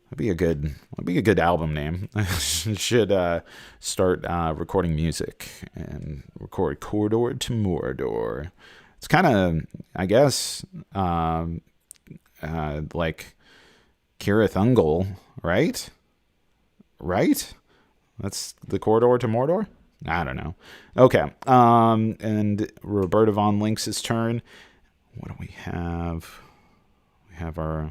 That'd be a good album name. I should start recording music and record Corridor to Mordor. It's kind of, I guess, like Cirith Ungol, right? Right? That's the Corridor to Mordor? I don't know. Okay. And Roberta von Links's turn. What do we have? We have our...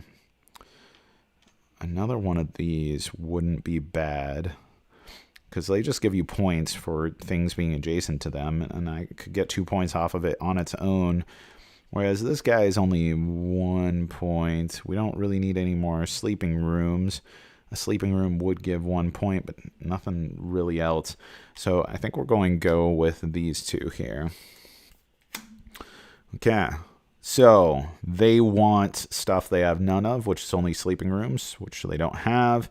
Another one of these wouldn't be bad, because they just give you points for things being adjacent to them, and I could get 2 points off of it on its own, whereas this guy is only 1 point. We don't really need any more sleeping rooms. A sleeping room would give 1 point, but nothing really else. So I think we're going to go with these two here. Okay. So they want stuff they have none of, which is only sleeping rooms, which they don't have.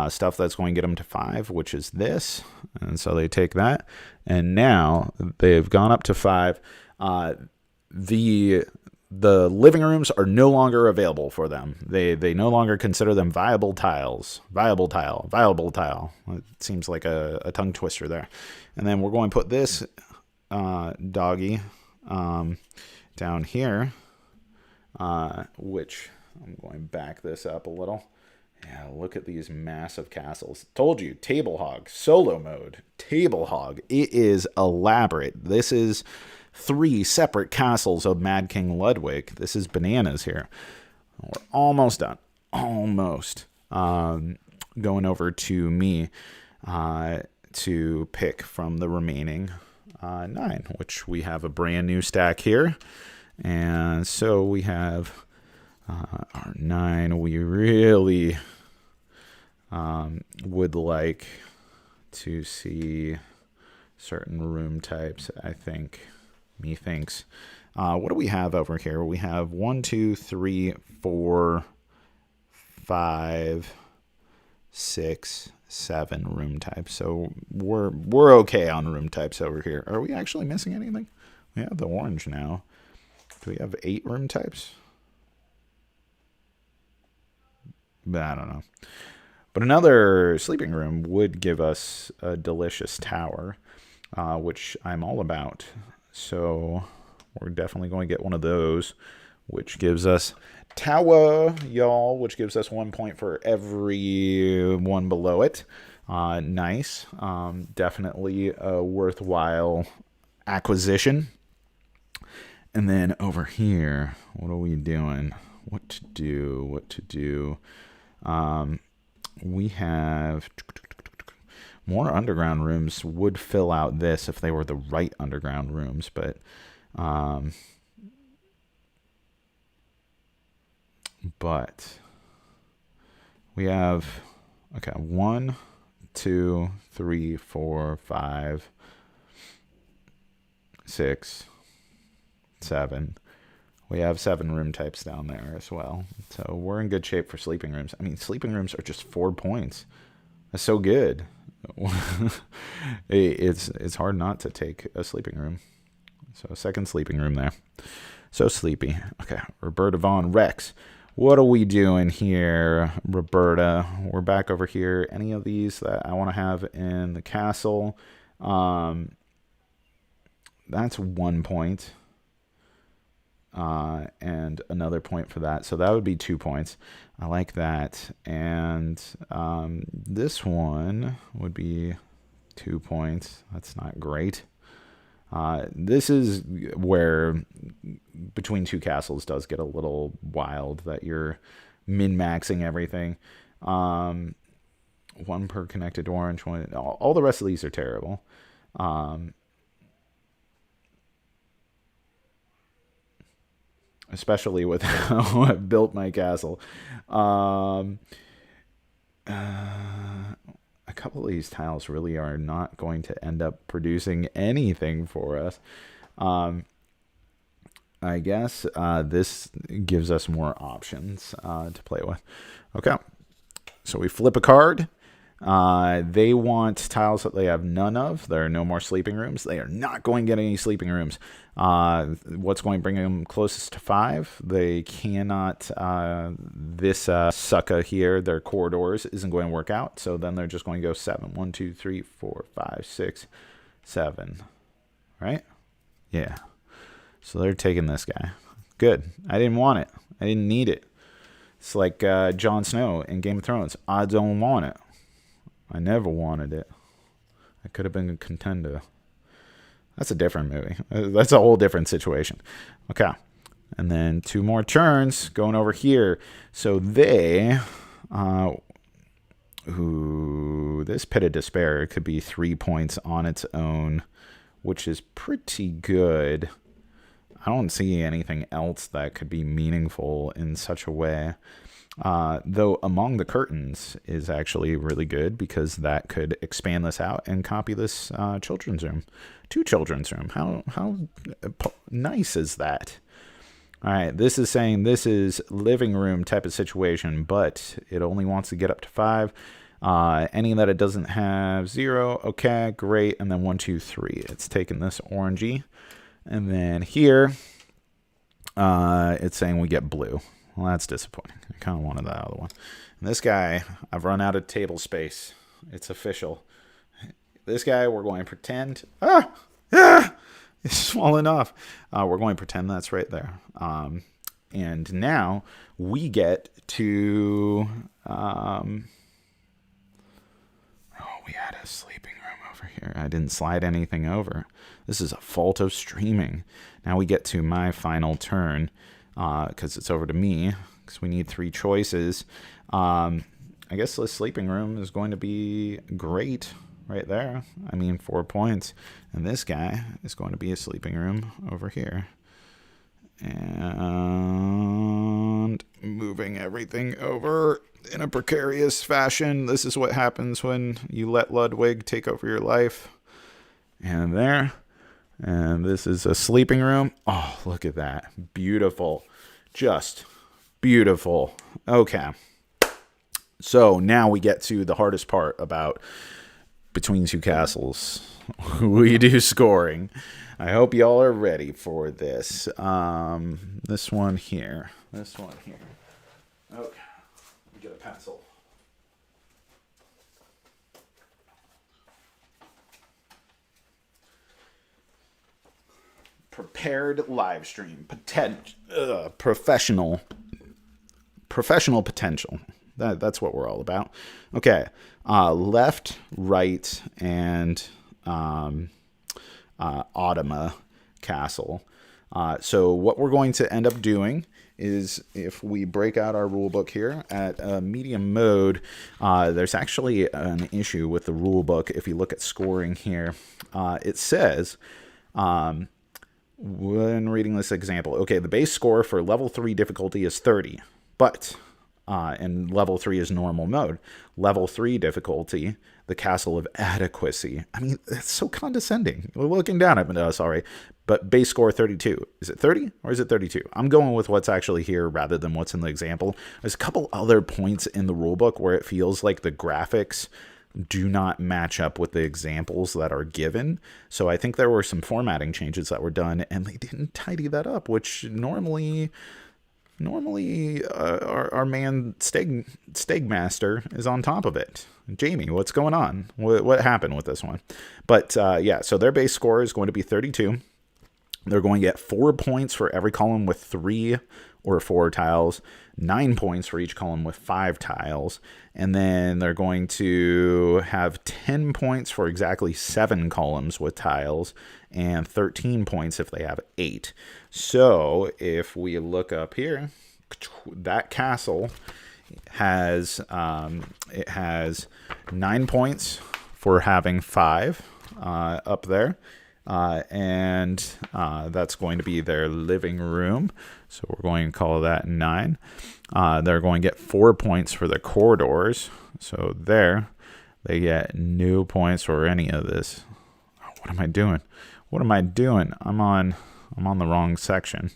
Stuff that's going to get them to 5, which is this. And so they take that. And now they've gone up to 5. The living rooms are no longer available for them. They no longer consider them viable tiles. Viable tile. It seems like a tongue twister there. And then we're going to put this doggy down here, which I'm going to back this up a little. Yeah, look at these massive castles. Told you, Table Hog, solo mode, Table Hog. It is elaborate. This is 3 separate castles of Mad King Ludwig. This is bananas here. We're almost done. Almost. Going over to me to pick from the remaining 9, which we have a brand new stack here. And so we have our 9. We really would like to see certain room types, I think. Methinks. What do we have over here? We have 1, 2, 3, 4, 5, 6, 7 room types. So we're okay on room types over here. Are we actually missing anything? We have the orange now. Do we have 8 room types? But I don't know. But another sleeping room would give us a delicious tower, which I'm all about. So we're definitely going to get one of those, which gives us tower, y'all, which gives us 1 point for every one below it. Nice. Definitely a worthwhile acquisition. And then over here, what are we doing? What to do? We have more underground rooms would fill out this if they were the right underground rooms, but we have, okay, 1, 2, 3, 4, 5, 6, 7. We have 7 room types down there as well. So we're in good shape for sleeping rooms. I mean, sleeping rooms are just 4 points. That's so good. It's hard not to take a sleeping room. So a second sleeping room there. So sleepy. Okay, Roberta Von Rex. What are we doing here, Roberta? We're back over here. Any of these that I want to have in the castle? That's 1 point. And another point for that. So that would be 2 points. I like that. And this one would be 2 points. That's not great. This is where between 2 castles does get a little wild, that you're min-maxing everything. 1 per connected orange. All the rest of these are terrible. especially with how I've built my castle. A couple of these tiles really are not going to end up producing anything for us. I guess this gives us more options to play with. Okay, so we flip a card. They want tiles that they have none of. There are no more sleeping rooms. They are not going to get any sleeping rooms. What's going to bring them closest to 5? They cannot. This sucker here, their corridors, isn't going to work out. So then they're just going to go 7. 1, 2, 3, 4, 5, 6, 7. Right? Yeah. So they're taking this guy. Good. I didn't want it. I didn't need it. It's like Jon Snow in Game of Thrones. I don't want it. I never wanted it. I could have been a contender. That's a different movie. That's a whole different situation. Okay. And then 2 more turns going over here. So they... this Pit of Despair could be 3 points on its own, which is pretty good. I don't see anything else that could be meaningful in such a way. Though Among the Curtains is actually really good because that could expand this out and copy this children's room. 2 children's room. How nice is that? All right, this is saying this is living room type of situation, but it only wants to get up to 5. Any that it doesn't have 0, okay, great. And then 1, 2, 3. It's taking this orangey. And then here, it's saying we get blue. Well, that's disappointing. I kind of wanted that other one. And this guy, I've run out of table space. It's official. This guy, we're going to pretend. It's falling off. We're going to pretend that's right there. And now we get to... we had a sleeping room over here. I didn't slide anything over. This is a fault of streaming. Now we get to my final turn because it's over to me because we need 3 choices. I guess the sleeping room is going to be great right there. I mean, 4 points. And this guy is going to be a sleeping room over here. And moving everything over in a precarious fashion. This is what happens when you let Ludwig take over your life. And there. And this is a sleeping room. Oh, look at that. Beautiful. Just beautiful. Okay. So now we get to the hardest part about Between Two Castles. We do scoring. I hope y'all are ready for this. This one here. Okay. Get a pencil. Prepared live stream. Professional potential. That's what we're all about. Okay. Left, right, and Automa Castle. So what we're going to end up doing is if we break out our rule book here at medium mode, there's actually an issue with the rule book. If you look at scoring here, it says, when reading this example, okay, the base score for level 3 difficulty is 30, but and level 3 is normal mode. Level 3 difficulty, the Castle of Adequacy. I mean, it's so condescending. We're looking down at us, already. But base score 32. Is it 30 or is it 32? I'm going with what's actually here rather than what's in the example. There's a couple other points in the rulebook where it feels like the graphics do not match up with the examples that are given. So I think there were some formatting changes that were done and they didn't tidy that up, which normally our man Stegmaster is on top of it. Jamie, what's going on? What happened with this one? But yeah, so their base score is going to be 32. They're going to get 4 points for every column with 3 or 4 tiles, 9 points for each column with 5 tiles, and then they're going to have 10 points for exactly 7 columns with tiles, and 13 points if they have 8. So if we look up here, that castle has 9 points for having 5 up there. and that's going to be their living room. So we're going to call that 9. They're going to get 4 points for the corridors. So there, they get no points for any of this. What am I doing? What am I doing? I'm on the wrong section.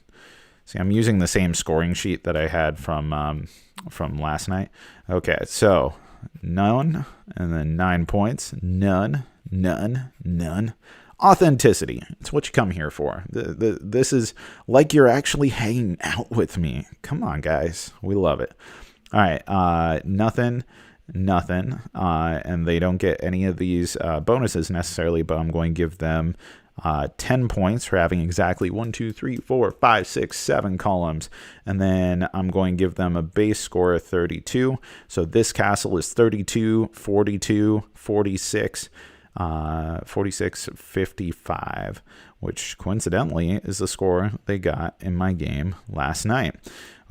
See, I'm using the same scoring sheet that I had from last night. Okay, so none, and then 9 points. None, none, none. Authenticity. It's what you come here for. This is like you're actually hanging out with me. Come on, guys. We love it. All right, nothing, nothing. And they don't get any of these bonuses necessarily, but I'm going to give them 10 points for having exactly 1, 2, 3, 4, 5, 6, 7 columns. And then I'm going to give them a base score of 32. So this castle is 32, 42, 46, 46, 55, which coincidentally is the score they got in my game last night.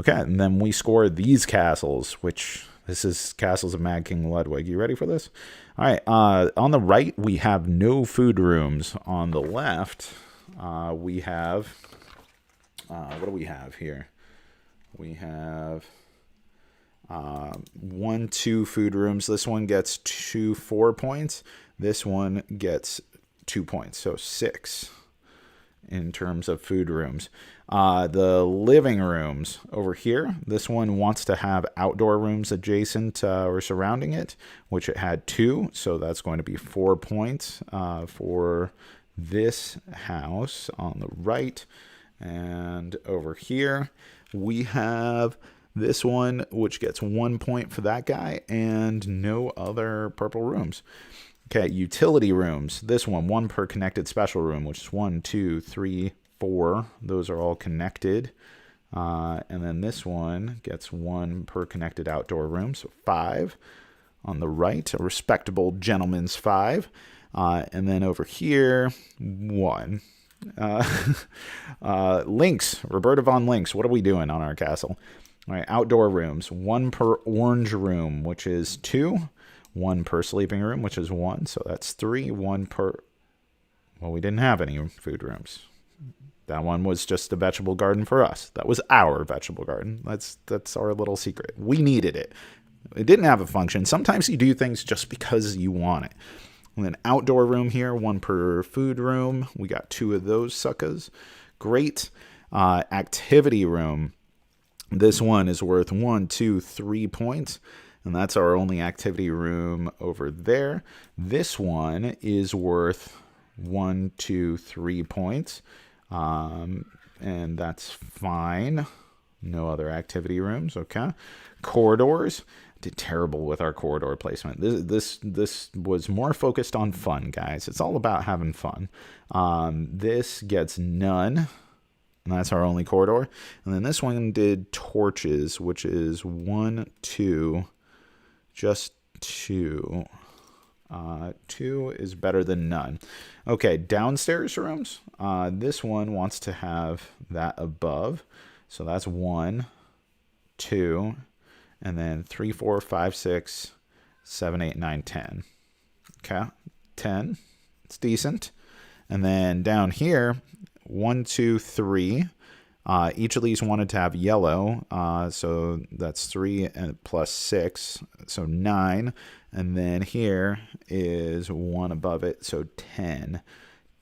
Okay, and then we score these castles, which this is Castles of Mad King Ludwig. You ready for this? All right, on the right, we have no food rooms. On the left, we have, what do we have here? We have 1, 2 food rooms. This one gets 4 points. This one gets 2 points, so 6 in terms of food rooms. The living rooms over here, this one wants to have outdoor rooms adjacent or surrounding it, which it had 2, so that's going to be 4 points for this house on the right. And over here, we have this one, which gets 1 point for that guy, and no other purple rooms. Okay, utility rooms. This one, 1 per connected special room, which is 1, 2, 3, 4. Those are all connected. And then this one gets 1 per connected outdoor room, so 5. On the right, a respectable gentleman's 5. And then over here, 1. Lynx, Roberta von Lynx. What are we doing on our castle? All right, outdoor rooms. 1 per orange room, which is 2. 1 per sleeping room, which is 1. So that's 3. 1 per... Well, we didn't have any food rooms. That one was just a vegetable garden for us. That was our vegetable garden. That's our little secret. We needed it. It didn't have a function. Sometimes you do things just because you want it. And then outdoor room here, 1 per food room. We got 2 of those suckers. Great. Activity room. This one is worth 1, 2, 3 points. And that's our only activity room over there. This one is worth 1, 2, 3 points. And that's fine. No other activity rooms. Okay. Corridors. Did terrible with our corridor placement. This was more focused on fun, guys. It's all about having fun. This gets none. And that's our only corridor. And then this one did torches, which is 1, 2... Just 2. 2 is better than none. Okay, downstairs rooms. This one wants to have that above. So that's 1, 2, and then 3, 4, 5, 6, 7, 8, 9, 10. Okay, 10. It's decent. And then down here, 1, 2, 3. Each of these wanted to have yellow, so that's 3 and plus 6, so 9. And then here is 1 above it, so 10.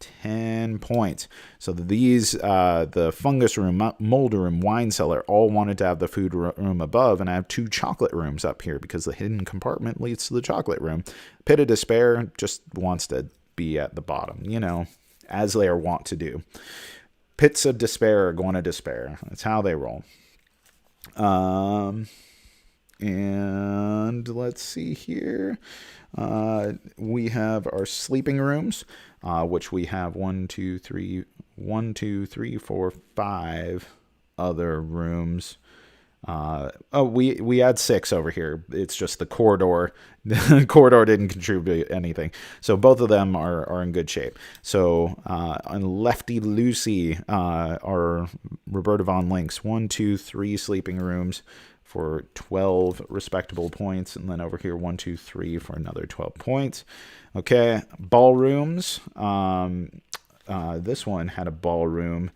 10 points. So these, the fungus room, mold room, wine cellar, all wanted to have the food room above, and I have 2 chocolate rooms up here because the hidden compartment leads to the chocolate room. Pit of Despair just wants to be at the bottom, you know, as they are wont to do. Pits of Despair are going to despair. That's how they roll. And let's see here. We have our sleeping rooms, which we have 1, 2, 3, 4, 5 other rooms. We had 6 over here. It's just the corridor. The corridor didn't contribute anything. So both of them are in good shape. So on Lefty Lucy, our Roberta von Lynx, 1, 2, 3 sleeping rooms for 12 respectable points. And then over here, 1, 2, 3 for another 12 points. Okay, ballrooms. this one had a ballroom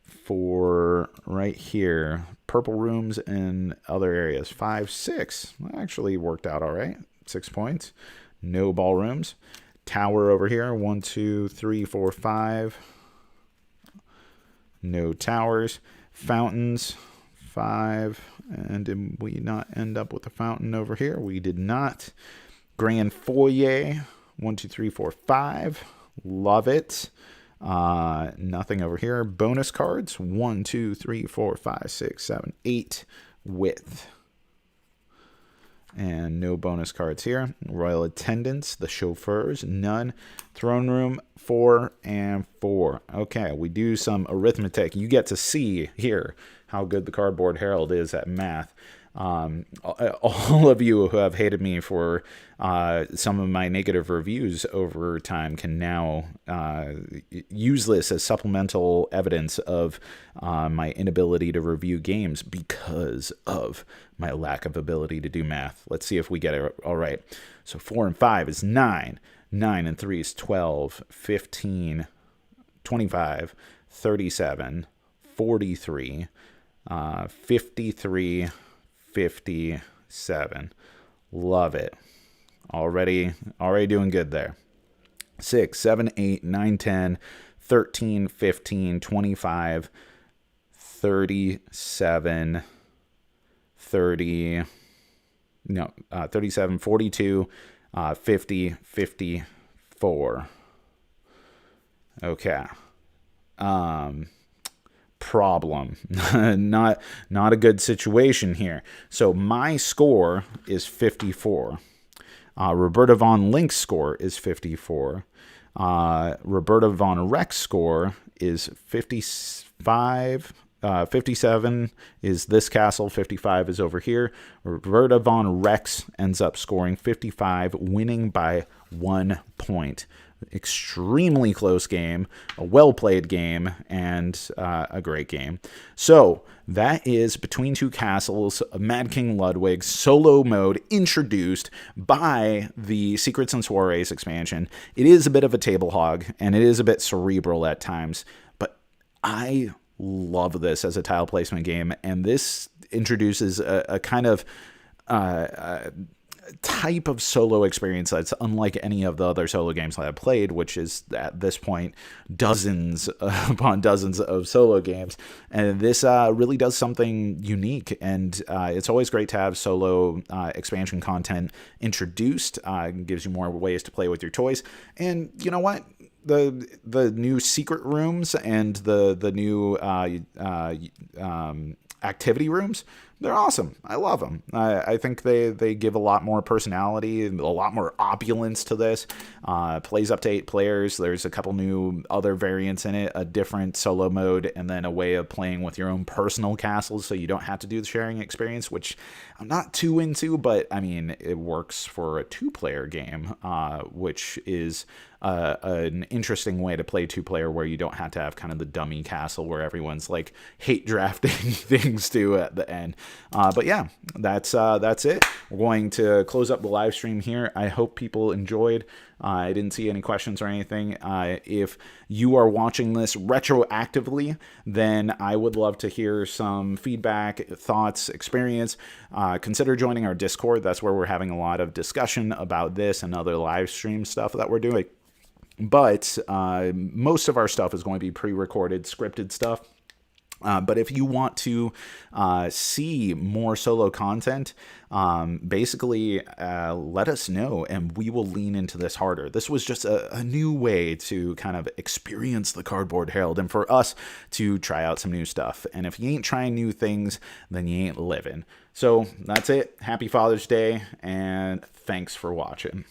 for right here. Purple rooms in other areas. 5, 6. Actually worked out all right. 6 points. No ballrooms. Tower over here. 1, 2, 3, 4, 5. No towers. Fountains. 5. And did we not end up with a fountain over here? We did not. Grand foyer. 1, 2, 3, 4, 5. Love it. Nothing over here. Bonus cards. 1, 2, 3, 4, 5, 6, 7, 8. Width. And no bonus cards here. Royal attendants, the chauffeurs, none. Throne room, 4 and 4. Okay, we do some arithmetic. You get to see here how good the Cardboard Herald is at math. All of you who have hated me for some of my negative reviews over time can now use this as supplemental evidence of my inability to review games because of my lack of ability to do math. Let's see if we get it all right. So 4 and 5 is 9. 9 and 3 is 12, 15, 25, 37, 43, 53, 57. Love it. Already doing good there. 6, 7, 8, 9, 10, 13, 15, 25, 37, 37, 42, 50, 54. Okay. Problem. not a good situation here. So my score is 54. Roberta Von Link's score is 54. Roberta Von Reck's score is 55. 57 is this castle. 55 is over here. Roberta Von Rex ends up scoring 55, winning by 1 point. Extremely close game, a well-played game, and a great game. So that is Between Two Castles, Mad King Ludwig solo mode introduced by the Secrets and Soirees expansion. It is a bit of a table hog, and it is a bit cerebral at times, but I love this as a tile placement game, and this introduces a kind of type of solo experience that's unlike any of the other solo games that I've played, which is at this point dozens upon dozens of solo games. And this really does something unique, and it's always great to have solo expansion content introduced. Gives you more ways to play with your toys. And you know what? The new secret rooms and the new activity rooms, they're awesome. I love them. I think they give a lot more personality and a lot more opulence to this. Plays up to 8 players. There's a couple new other variants in it, a different solo mode, and then a way of playing with your own personal castles so you don't have to do the sharing experience, which I'm not too into, but I mean, it works for a 2-player game, which is an interesting way to play 2-player where you don't have to have kind of the dummy castle where everyone's like hate drafting things to at the end. But yeah, that's it. We're going to close up the live stream here. I hope people enjoyed. I didn't see any questions or anything. If you are watching this retroactively, then I would love to hear some feedback, thoughts, experience. Consider joining our Discord. That's where we're having a lot of discussion about this and other live stream stuff that we're doing. But most of our stuff is going to be pre-recorded, scripted stuff. But if you want to see more solo content, basically let us know and we will lean into this harder. This was just a new way to kind of experience the Cardboard Herald and for us to try out some new stuff. And if you ain't trying new things, then you ain't living. So that's it. Happy Father's Day, and thanks for watching.